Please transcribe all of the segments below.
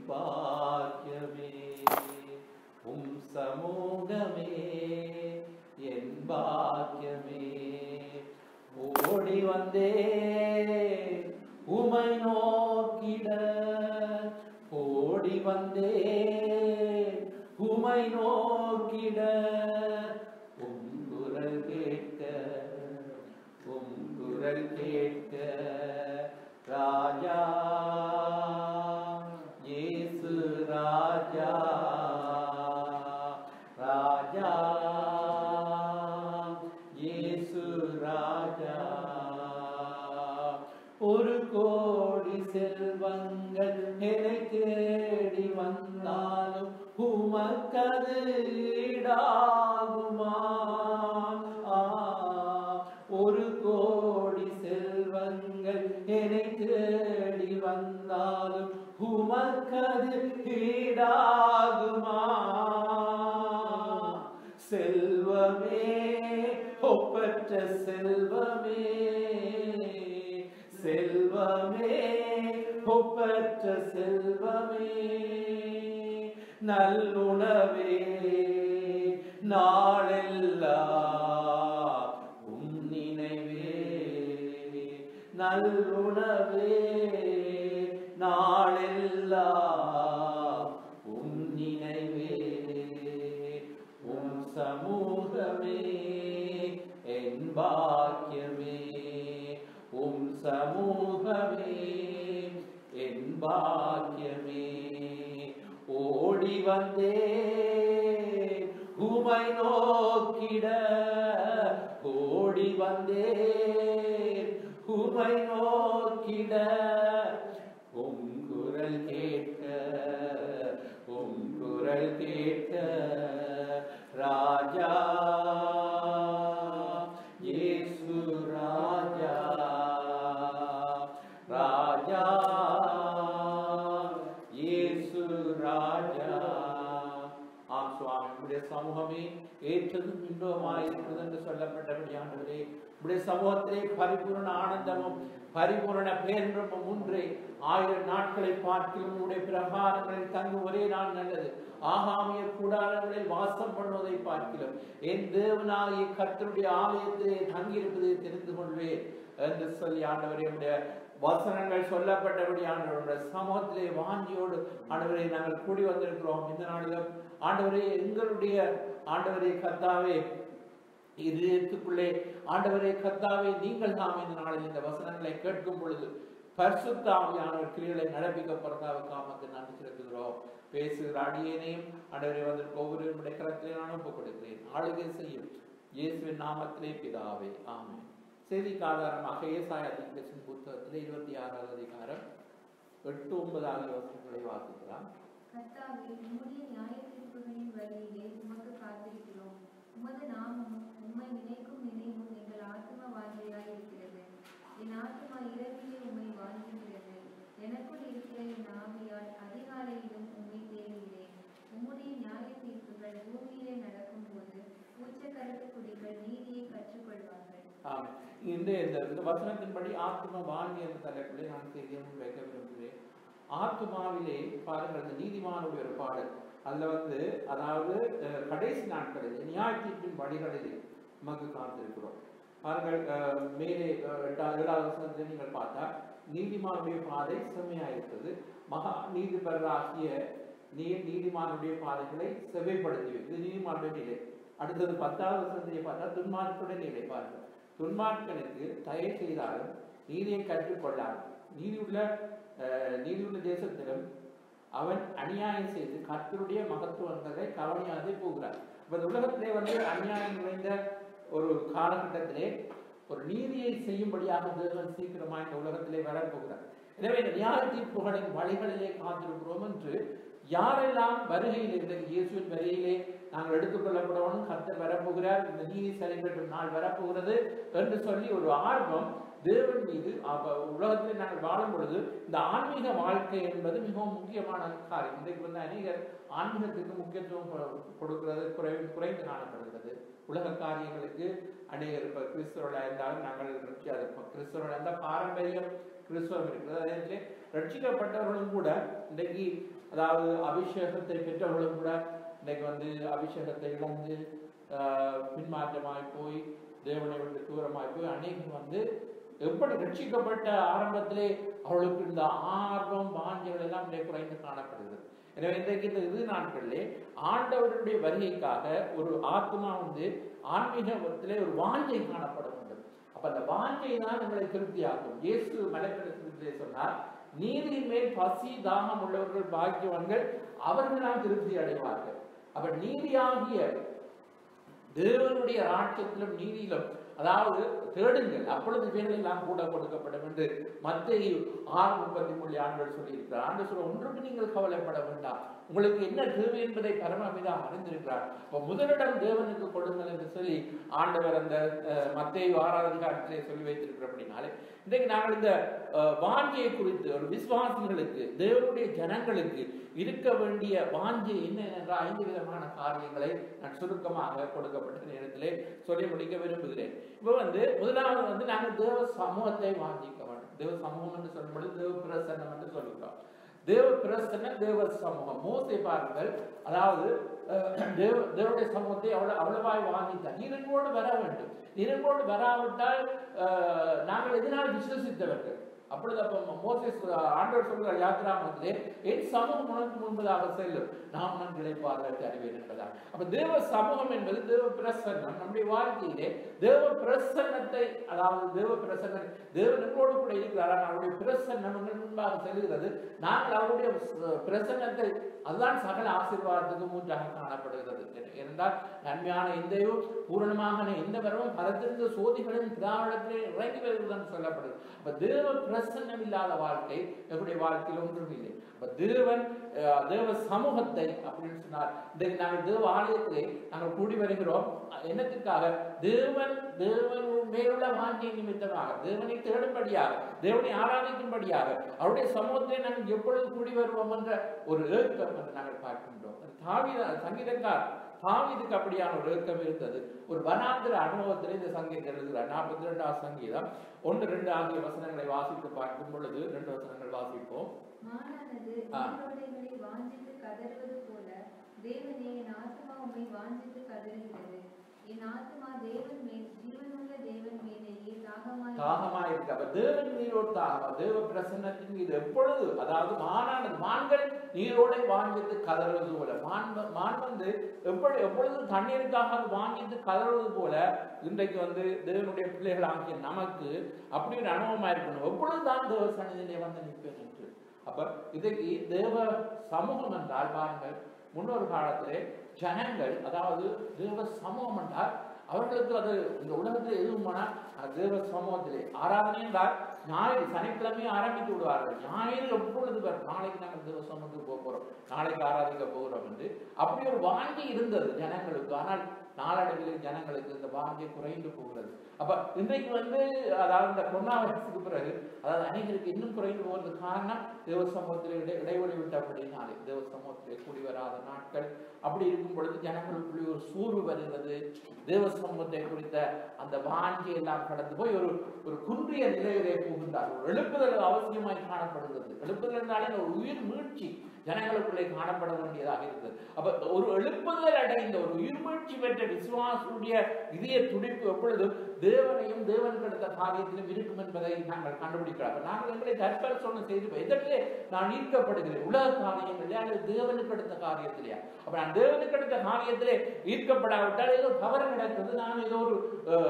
பாக்கியமே உம் சமூகமே என் பாக்கியமே ஓடி வந்தே உமை நோக்கிட ஓடி வந்தே உமை நோக்கிட உம் குரல் கேட்க ராஜா இயேசு ராஜா ராஜா இயேசு ராஜா ஒரு கோடி செல்வங்கள் என்னை தேடி வந்தாலும் உமக்கது ஈடாகுமா ஒரு கோடி செல்வங்கள் என்னை தேடி வந்தாலும் உமக்கது ஈடாகுமா செல்வமே ஒப்பற்ற செல்வமே செல்வமே ஒப்பற்ற செல்வமே நல்லுணவே நாளெல்லாம் உம் நினைவே நல்லுணவே நாளெல்லாம் உம் நினைவே உம் சமூகமே என் பாக்கியமே உம் சமூகமே என் பாக்கியமே ஓடி வந்தே உமை நோக்கிட ஓடி வந்தே உமை நோக்கிட உம் குரல் கேட்க ராஜா இயேசு ராஜா ராஜா இயேசு ராஜா ஆம் சுவாமி உடைய சமூகமே ஏற்றதும் இன்பமாயிருக்கிறது என்று சொல்லப்பட்டபடியானவரே உடைய சமூகத்திலே பரிபூர்ண ஆனந்தமும் பரிபூர்ண பேரின்பமும் ஒன்றே 1000 நாட்களை பார்க்கிலும் உடைய பிரகாரங்களில் தங்கும் ஒரே நாள் நல்லது ஆகாமிய கூடாரங்களில் வாசம் பண்ணுவதை பார்க்கிலும் என் தேவனாகிய கர்த்தருடைய ஆலயத்திலே தங்கியிருப்பதை தெரிந்து கொள்வேன் என்று சொல்லி ஆண்டவரே உடைய வசனங்கள் சொல்லப்பட்டபடி ஆண்டவருடைய சமூகத்திலே வாஞ்சியோடு ஆண்டவரை நாங்கள் கூடி வந்திருக்கிறோம் இந்த நாளிலும் ஆண்டவரே எங்களுடைய ஆண்டவரே கர்த்தாவே இதயத்துக்குள்ளே ஆண்டவரே கர்த்தாவே நீங்கள் தாம் இந்த நாளில் இந்த வசனங்களை கேட்கும் பொழுது பரிசுத்த ஆவியானவர் கிரியைகளை நடப்பிக்க பிறந்தாவுக்கு காமத்தை நன்றி செலுத்துகிறோம் பேசுகிற அடியேனையும் ஆண்டவரே வந்திருக்க ஒவ்வொரு கரத்திலே நான் ஒப்புக் கொடுக்கிறேன் ஆளுகை செய்யும் இயேசுவின் நாமத்திலே பிதாவே ஆமென் செய்திக்கு ஆதாரமாக ஏசாயா தீர்க்கதரிசியின் புத்தகத்திலே 26வது அதிகாரம் 8-9 ஆகிய வசனங்களை வாசிக்கலாம். கர்த்தாவே உம்முடைய நியாயத்தீர்ப்புகளின் வழியிலே உமக்கு காத்திருக்கிறோம். உமது நாமமும் உம்மை நினைக்கும் நினைவும் எங்கள் ஆத்தும வாஞ்சையாய் இருக்கிறது. என் ஆத்துமா இரவிலே உம்மை வாஞ்சிக்கிறது. எனக்குள் இருக்கிற என் ஆவியால் அதிகாலையிலும் உம்மை தேடுகிறேன். உம்முடைய நியாயத்தீர்ப்புகள் பூமியிலே நடக்கும் போது உச்சக்கருத்து குடிகள் நீதியை கற்றுக்கொள்வார்கள். இந்த வசனத்தின்படி ஆத்ம வாங்கி என்ற தலைப்பிலே நான் செய்தியை வைக்க விரும்புகிறேன். ஆத்மாவிலே பாருங்கள் இந்த நீதிமானுடைய ஒரு பாடல் அதுல அதாவது கடைசி நாட்களில் நியாய தீர்ப்பின் வழிகளிலே நமக்கு காத்திருக்கிறோம். பாருங்கள் மேலே 7வது வசனத்தில் நீங்கள் பார்த்தா நீதிமானுடைய பாதை செம்மையாயிருக்கிறது. மகா நீதிபராகிய நீதிமானுடைய பாதைகளை செவ்வைப்படுத்தி வைக்கிறது நீதிமானுடைய நிலை. அடுத்தது 10வது வசனத்தை பார்த்தா துன்மார்க்குடைய நிலை. பாருங்கள் துன்மார்க்கனுக்கு தயை செய்தாலும் நீதியை கற்றுக்கொள்ளார். நீதியுள்ள தேசத்திலும் அவன் அநியாயம் செய்து கர்த்தருடைய மகத்துவங்களை கவனியாதே போகிறார். இப்ப உலகத்திலே அநியாயம் நிறைந்த ஒரு காலகட்டத்திலே ஒரு நீதியை செய்யும்படியாக தேவன் சீக்கிரமாக இந்த உலகத்திலே வரப்போகிறார். எனவே இந்த நியாய தீர்ப்புகளின் வழிகளிலே காத்திருக்கிறோம் என்று யாரெல்லாம் வருகையில் இருந்த இயேசுவின் வருகையிலே நாங்கள் எடுத்துக்கொள்ளப்படணும், கர்த்தர் வரப்போகிறார், இந்த நீதி செயல்படும் நாள் வரப்போகிறது என்று சொல்லி ஒரு ஆர்வம் தேவன் மீது உலகத்தில் நாங்கள் வாழும் பொழுது இந்த ஆன்மீக வாழ்க்கை என்பது மிகவும் முக்கியமான காரியம். இன்றைக்கு அநேகர் ஆன்மீகத்துக்கு முக்கியத்துவம் கொடுக்கிறது குறைந்து காணப்படுகிறது. உலக காரியங்களுக்கு அநேகர் கிறிஸ்தவர்களாக இருந்தாலும் நாங்கள் கிறிஸ்தவர்கள் அந்த பாரம்பரியம் கிறிஸ்தவம் இருக்கிறது. அதே ரட்சிக்கப்பட்டவர்களும் கூட இன்றைக்கு, அதாவது அபிஷேகத்தை பெற்றவர்களும் கூட இன்றைக்கு வந்து அபிஷேகத்தை இழந்து பின்மாற்றமாய் போய் தேவனை விட்டு தூரமாய் போய் அநேகம் வந்து எப்படி ரட்சிக்கப்பட்ட ஆரம்பத்திலே அவர்களுக்கு இந்த ஆர்வம் வாஞ்சைகள் எல்லாம் குறைந்து காணப்படுகிறது. எனவே இன்றைக்கு இந்த இறுதி நாட்களிலே ஆண்டவருடைய வருகைக்காக ஒரு ஆத்மா வந்து ஆன்மீகத்திலே ஒரு வாஞ்சை காணப்பட வேண்டும். அப்ப அந்த வாஞ்சை தான் நம்மளை திருப்தியாகும். இயேசு மலைப்பிரசனத்திலே சொன்னார், நீதியின் மேல் பசி தாகம் உள்ளவர்கள் பாக்கியவான்கள், அவர்களால் திருப்தி அடைவார்கள். அப்ப நீதியாகிய தேவனுடைய ராஜ்யத்திலும் நீதியிலும், அதாவது தேடுங்கள், அப்பொழுது இவைகள் எல்லாம் கூட கொடுக்கப்படும் என்று மத்தேயு 6:33 ஆண்டவர் சொல்லியிருக்கிறார். ஆண்டவர் சொல்ல, ஒன்றுக்கு நீங்கள் கவலைப்பட வேண்டாம், உங்களுக்கு என்ன தேவை என்பதை பரமபிதா அறிந்திருக்கிறார். இப்போ முதலிடம் தேவனுக்கு கொடுங்கள் என்று சொல்லி ஆண்டவர் அந்த மத்தேயு 6ஆம் அதிகாரத்திலே சொல்லி வைத்திருக்கிறபடினாலே இன்றைக்கு நாங்கள் இந்த வாஞ்சையை குறித்து ஒரு விசுவாசிகளுக்கு, தேவனுடைய ஜனங்களுக்கு இருக்க வேண்டிய வாஞ்சை என்ன என்ற 5 விதமான காரியங்களை நான் சுருக்கமாக கொடுக்கப்பட்ட நேரத்திலே சொல்லி முடிக்க விரும்புகிறேன். இப்போ வந்து முதலாவது வந்து நாங்கள் தேவ சமூகத்தை வாஞ்சிக்க வேண்டும். தேவ சமூகம் என்று சொல்லும்போது தேவ பிரசன்னம் என்று சொல்லுகிறோம். தேவ பிரசன்னம், தேவ சமூகம். மோசே பாருங்கள், அதாவது தேவனுடைய சமூகத்தை அவ்வளவாய் வாங்கித்தார். நீரன்போடு வர வேண்டும். நீரன்போடு வராவிட்டால் நாங்கள் எதனால் விசுவசித்தவர்கள்? அப்பொழுது அப்ப மோசேஸ் ஆண்டவர் சொல்கிறார் யாத்திராகமத்திலே, என் சமூகம் உனக்கு முன்பதாக செல்லும், நாம் நன் இளைப்பாறுதலை அறிவேன் என்பதால். அப்ப தேவ சமூகம் என்பது தேவ பிரசன்னம். நம்முடைய வாழ்க்கையிலே தேவ பிரசன்னத்தை, அதாவது தேவ பிரசன்னம், தேவனோடு கூட இருக்கிறார், அவருடைய பிரசன்னம் முன்பாக செல்கிறது. நாங்கள் அவருடைய பிரசன்னத்தை, அதுதான் சகல ஆசீர்வாதத்துக்கு மூன்றாக காணப்படுகிறது. என்றால் நன்மையான எந்தையும் பூரணமாக எந்த வரவும் பலத்திருந்த சோதிகளின் பிதாவிடத்திலே இறங்கி வருவதுதான் சொல்லப்படுது. அப்ப தேவ பிரசன்னம் இல்லாத வாழ்க்கை எங்களுடைய வாழ்க்கையில் ஒன்றும் இல்லை. அப்ப தேவ சமூகத்தை அப்படின்னு சொன்னார். இன்றைக்கு நாங்கள் தேவ ஆலயத்திலே நாங்கள் கூடி வருகிறோம். என்னத்துக்காக? தேவன் மேலுள்ள வாஞ்சை நிமித்தமாக, தேவனை தேடும்படியாக, தேவனை ஆராதிக்கும்படியாக, அவருடைய சமூகத்திலே நாங்கள் எப்பொழுது கூடி வருவோம் என்ற ஒரு ஏக்கம் என்று நாங்கள் பார்க்கின்றோம். சங்கீதக்கார் தாவீதுக்கு அப்படியான ஒரு ஏக்கம் இருந்தது. ஒரு வனாந்திர அனுபவத்தில் இந்த சங்கீதம் எழுதுகிறார். 42ஆம் சங்கீதம் 1-2 ஆகிய வசனங்களை வாசித்து பார்க்கும் பொழுது 2 வசனங்கள் வாசிப்போம். மானானது நீரோடைகளை வாஞ்சித்து கதறுவது போல தேவனே என் ஆத்துமா உம்மை வாஞ்சித்து கதறுகிறது. என் ஆத்துமா தேவன் மேல், ஜீவனுள்ள தேவன் மேலேயே தாகமாய் இருக்கு. அப்ப தேவன் நீரோடு தாகம், தேவ பிரசன்னத்தின் மீது எப்பொழுது, அதாவது மானானது, மான்கள் நீரோடை வாஞ்சித்து கதறுவது போல, மான் வந்து எப்பொழுது தண்ணீருக்காக வாங்கிட்டு கதறுவது போல இன்றைக்கு வந்து தேவனுடைய பிள்ளைகள் ஆகிய நமக்கு அப்படி ஒரு அனுபவமா இருக்கணும். எப்பொழுதுதான் தேவ சன்னிதியிலே வந்து நிற்பேன் என்று. அப்ப இதுக்கு தேவ சமூகம் என்றால் பாருங்கள், முன்னொரு காலத்திலே ஜனங்கள், அதாவது தேவ சமூகம் என்றால் அவர்களுக்கு அது இந்த உலகத்தில் எதுவும் போனால் தேவ சமூகத்திலே ஆராதனை என்றால் ஞாயிறு சனிக்கிழமையை ஆரம்பித்து விடுவார்கள். ஞாயிறு எப்பொழுது வரும், நாளைக்கு நாங்கள் தேவ சமூகத்துக்கு போக போறோம், நாளைக்கு ஆராதிக்க போகிறோம் என்று அப்படி ஒரு வாங்கி இருந்தது ஜனங்களுக்கு. ஆனால் நாளடைவில் ஜனங்களுக்கு இந்த வாங்கி குறைந்து போகிறது. அப்ப இன்றைக்கு வந்து, அதாவது இந்த கொரோனா வைரஸுக்கு பிறகு, அதாவது அனைவருக்கு இன்னும் குறைந்து போவதற்கு காரணம் தேவ சமூகத்தில் இடைவெளி விட்டபடினாலே, தேவ சமூகத்திலே கூடி வராத நாட்கள். அப்படி இருக்கும் பொழுது ஜனங்களுக்குள்ளே ஒரு சூறு வருகிறது. தேவ சமூகத்தை குறித்த அந்த வாஞ்சி எல்லாம் கடந்து போய் ஒரு குன்றிய நிலையிலே போகின்றார். ஒரு எழுப்புதல் அவசியமாய் காணப்படுகிறது. எழுப்புதல் என்றாலே ஒரு உயிர் மீழ்ச்சி ஜனங்களுக்குள்ளே காணப்பட வேண்டியதாக இருக்கிறது. அப்ப ஒரு எழுப்புதல் அடைந்த ஒரு உயிர் மீழ்ச்சி பெற்ற விசுவாசுடைய இதய துடிப்பு எப்பொழுதும் தேவனையும் தேவனுக்கு அடுத்த காரியத்திலும் இருக்கும் என்பதை நாங்கள் கண்டுபிடிக்கிறோம். நாங்கள் எங்களை தற்பரிசோதனை செய்து எதற்கே நான் ஈர்க்கப்படுகிறேன், உலக காரியங்களிலே அல்லது தேவனுக்கு அடுத்த காரியத்திலேயா? அப்ப நான் தேவனுக்கு அடுத்த காரியத்திலே ஈர்க்கப்படாவிட்டால் ஏதோ தவறு நடக்கிறது, நான் ஏதோ ஒரு,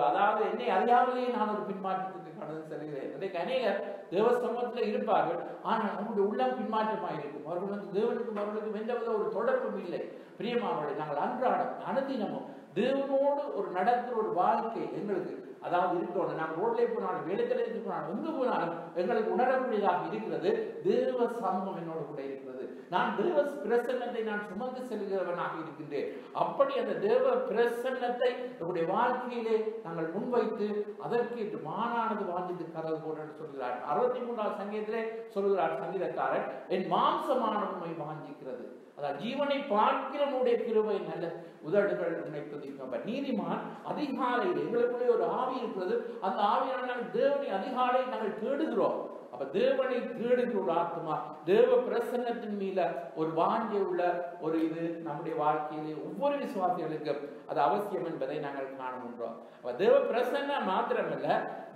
அதாவது என்னை அறியாமலேயே நான் ஒரு பின்மாற்றத்துக்கு கடந்து செல்கிறேன். இன்றைக்கு அநேகர் தேவ சமூகத்தில் இருப்பார்கள், ஆனால் அவங்களுடைய உள்ளம் பின்மாற்றமாக இருக்கும். அவர்கள் வந்து தேவனுக்கும் அவர்களுக்கும் எந்தவித ஒரு தொடர்பும் இல்லை. பிரியமானவர்களே, நாங்கள் அன்றாடம் அனுதினமும் தேவனோடு ஒரு நடக்கிற ஒரு வாழ்க்கை எங்களுக்கு, அதாவது இருக்கணும். நாங்கள் ரோட்ல போனாலும், வேலைத்தலைக்கு போனாலும், எங்கு போனாலும் எங்களுக்கு உணரக்கூடியதாக இருக்கிறது. தேவ சமூகம் என்னோடு கூட இருக்கிறது. நான் தேவ பிரசன்னத்தை நான் சுமந்து செல்கிறவனாக இருக்கின்றேன். அப்படி அந்த தேவ பிரசன்னத்தை நம்முடைய வாழ்க்கையிலே நாங்கள் முன்வைத்து அதற்கு மானானது வாஞ்சித்து கதவு போட்டு சொல்கிறார். 63ஆம் சங்கீதத்திலே சொல்கிறார் சங்கீதக்காரன், என் மாம்சமானவனை வாஞ்சிக்கிறது. அதாவது ஜீவனை பார்க்கிறவனுடைய கிருபை நல்ல உதடுகள் உன்னை துதிக்கும். நீதிமான் அதிகாலையில், எங்களுக்குள்ளே ஒரு ஆவி இருக்கிறது. அந்த ஆவியான நாங்கள் தேவனை அதிகாலை நாங்கள் தேடுகிறோம். அப்ப தேவனை தேடுகிற ஒரு ஆத்மா, தேவ பிரசன்னத்தின் மீது ஒரு வாஞ்சை உள்ள ஒரு இது நம்முடைய வாழ்க்கையிலே ஒவ்வொரு விசுவாசிகளுக்கும் அது அவசியம் என்பதை நாங்கள் காணுகின்றோம். அப்ப தேவ பிரசன்னம் மாத்திரமல்ல,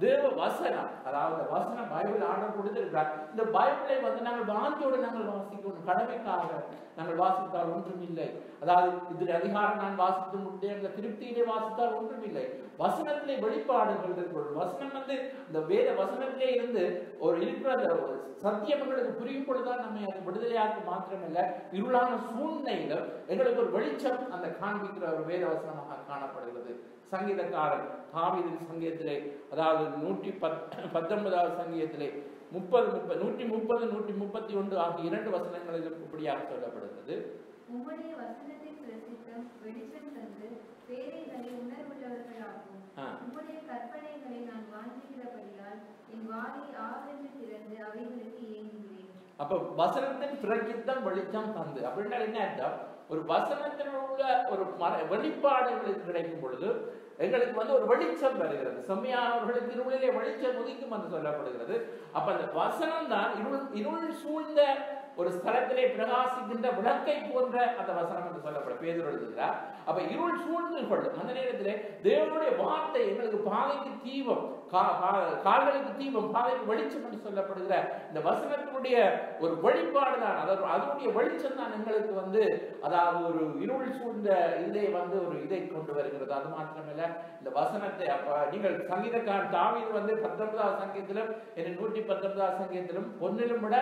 தேவ வசனம், அதாவது வசனம் பைபிள் ஆர்டர் கொடுத்திருக்கிறார். இந்த பைபிளை வந்து நாங்கள் வாஞ்சோடு நாங்கள் வாசிக்கணும். கடமைக்காக நாங்கள் வாசித்தால் ஒன்றும் இல்லை. அதாவது இதில் அதிகாரம் நான் வாசித்து முடிந்தேன் என்ற திருப்தியிலே வாசித்தால் ஒன்றும் இல்லை. வசனத்திலே வெளிப்பாடுகள் இருக்கிறது. வசனம் வந்து இந்த வேத வசனத்திலே இருந்து ஒரு இருக்கிற அந்த சத்தியம் எங்களுக்கு புரியும் பொழுதுதான் நம்ம அது விடுதலையாக்க மாத்திரமல்ல, இருளான சூழ்நிலையில எங்களுக்கு ஒரு வெளிச்சம் அந்த காண்பிக்கிற ஒரு வேத வசனமாக காணப்படுகிறது. சங்கீதக்காரன் தாவீதின் சங்கீதத்திலே, அதாவது 119வது சங்கீதத்திலே 130, 131 ஆகிய 2 வசனங்களிலும் இப்படியாக சொல்லப்படுகிறது. உம்முடைய வசனத்தை பிரசித்தம் வெளிச்சம் தந்து பேதைகளை உணர்வுள்ளவர்களாகும். உம்முடைய கற்பனைகளை நான் வாஞ்சிக்கிறபடியால் என் வாயை ஆவென்று திறந்து அவைகளுக்கு ஏங்குகிறேன். அப்ப வசனத்தின் பிரசித்தம் வெளிச்சம் தந்து அப்படின்னா என்ன அர்த்தம்? ஒரு வசனத்தில் உள்ள ஒரு வெளிப்பாடுகளுக்கு கிடைக்கும் பொழுது எங்களுக்கு வந்து ஒரு வெளிச்சம் வருகிறது. செம்மையானவர்களுக்கு இருளிலே வெளிச்சம் உதிக்கும் என்று சொல்லப்படுகிறது. அப்ப அந்த வசனம் தான் இருள் சூழ்ந்த ஒரு ஸ்தலத்திலே பிரகாசிக்கின்ற விளக்கை போன்ற அந்த வசனம் என்று சொல்லப்படும். பேதுரு எழுதுகிறார். அப்ப இருள் சூழ்ந்து கொள்ளும் அந்த நேரத்திலே தேவனுடைய வார்த்தை எங்களுக்கு பாதைக்கு தீபம், கால்களுக்கு தீபம், பாதைக்கு வெளிச்சம் என்று சொல்லப்படுகிற இந்த வசனத்தினுடைய ஒரு வெளிப்பாடு தான், அதாவது அதனுடைய வெளிச்சம் தான் எங்களுக்கு வந்து, அதாவது ஒரு இருள் சூழ்ந்த இதை வந்து ஒரு இதை கொண்டு வருகிறது. அது மாத்திரமல்ல, இந்த வசனத்தை அப்ப நீங்கள் சங்கீதக்காரன் தாவீது வந்து 19வது சங்கீதத்திலும் 119வது சங்கீதத்திலும் பொன்னிலும் விட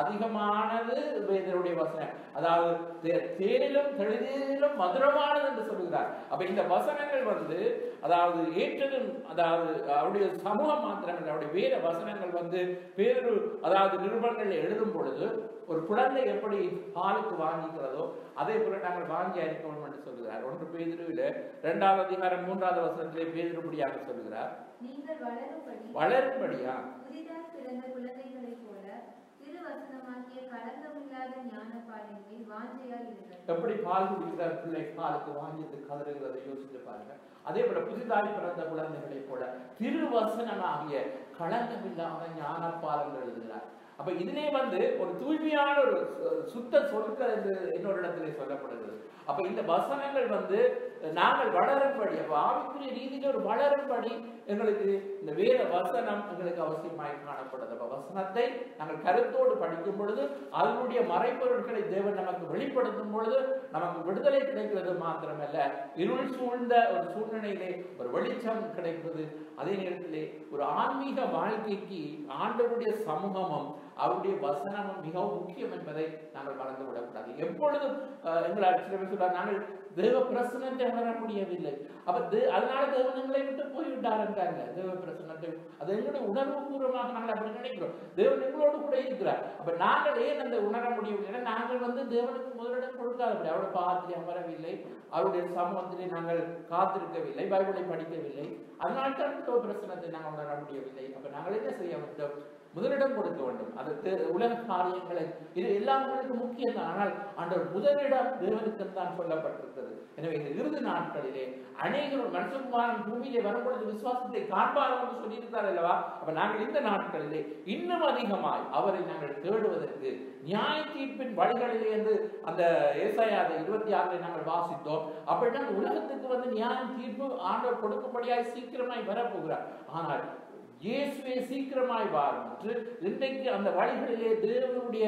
அதிகமானது வேதனுடைய வசனம், அதாவது தேனிலும் தெளிதிலும் மதுரமானது என்று சொல்கிறார். அப்ப இந்த வசனங்கள் வந்து அதாவது ஏற்றதும், அதாவது அவருடைய சமூகம் மாத்திரங்கள், அவருடைய வேத வசனங்கள் வந்து பேரு, அதாவது நிருபங்கள் எழுதும் பொழுது ஒரு குழந்தை எப்படி பாலுக்கு வாங்கிக்கிறதோ அதே போல நாங்கள் வாங்கி அறிக்கணும் என்று சொல்கிறார். 1 பேதுருவில 2வது அதிகாரம் 3வது வசனத்திலே பேதுரு இப்படியாக சொல்கிறார், நீங்கள் வளரும்படியா புதிதாக பிறந்த குழந்தைகளைப் போல திருவசனமாகிய களங்கமில்லாத ஞானப்பாலின் மேல் வாஞ்சையாய் இருங்கள். எப்படி பால் குடிக்கிற பிள்ளை பாலுக்கு வாங்கிட்டு கதறுகிறதை யோசித்து பாருங்க. அதே போல புதிதாய் பிறந்த குழந்தைகளைப் போல திருவசனமாகிய களங்கமில்லாத ஞானப்பால் என்று எழுதுகிறார். அப்ப இதிலே வந்து ஒரு தூய்மையான ஒரு சுத்த சொற்கள் என்று இன்னொரு இடத்திலே சொல்லப்படுகிறது. அப்ப இந்த வசனங்கள் வந்து நாங்கள் வளரும்படி, அப்ப ஆவிக்குரிய ரீதியில் ஒரு வளரும்படி எங்களுக்கு இந்த வேத வசனம் எங்களுக்கு அவசியமாய் காணப்படுது. அப்ப வசனத்தை நாங்கள் கருத்தோடு படிக்கும் பொழுது அதனுடைய மறைப்பொருட்களை தேவன் நமக்கு வெளிப்படுத்தும் பொழுது நமக்கு விடுதலை கிடைக்கிறது மாத்திரமல்ல, இருள் சூழ்ந்த ஒரு சூழ்நிலையிலே ஒரு வெளிச்சம் கிடைக்கிறது. அதே நேரத்திலே ஒரு ஆன்மீக வாழ்க்கைக்கு ஆண்டவருடைய சமூகமும் அவருடைய வசனமும் மிகவும் முக்கியம் என்பதை நாங்கள் மறந்து விடக்கூடாது. எப்பொழுதும் எங்களால் சில பேர் சொல்றாங்க, நாங்கள் தேவ பிரசன்னத்தை உணர முடியவில்லை, அப்ப அதனால தேவன் எங்களை விட்டு போய்விட்டார் என்றாங்க. தேவ பிரசன்னத்தை அது எங்களுடைய உணர்வு பூர்வமாக நாங்கள் அப்படி நினைக்கிறோம். தேவன் எங்களோடு கூட இருக்கிறார். அப்ப நாங்கள் ஏன் அந்த உணர முடியவில்லை? நாங்கள் வந்து தேவனுக்கு முதலிடம் கொடுக்காதபடி, அவருடைய பாதத்திலே அமரவில்லை, அவருடைய சமூகத்திலே நாங்கள் காத்திருக்கவில்லை, பைபிளை படிக்கவில்லை. அதனால தான் தேவ பிரசன்னத்தை நாங்கள் உணர முடியவில்லை. அப்ப நாங்கள் என்ன செய்ய வேண்டும்? முதலிடம் கொடுக்க வேண்டும். அது உலக காரியங்களை இது எல்லாம் உங்களுக்கு முக்கியம் தான். ஆனால் ஆண்டவர் முதலிடம் தேவனுக்கு தான் சொல்லப்பட்டிருக்கிறது. எனவே இந்த இறுதி நாட்களிலே அநேகர் மனுஷகுமாரன் பூமியிலே வரும்பொழுது விசுவாசத்தை காண்பார் என்று சொல்லியிருக்கிறார் அல்லவா? அப்ப நாங்கள் இந்த நாட்களிலே இன்னும் அதிகமாய் அவரை நாங்கள் தேடுவதற்கு நியாய தீர்ப்பின் வழிகளிலே என்று அந்த ஏசாயா 26 நாங்கள் வாசித்தோம். அப்படின்னா உலகத்துக்கு வந்து நியாய தீர்ப்பு ஆண்டவர் கொடுக்கும்படியாய் சீக்கிரமாய் வரப்போகிறார். ஆனால் இயேசுவே சீக்கிரமாய் வாரும் என்று இன்றைக்கு அந்த வழிகளிலே தேவனுடைய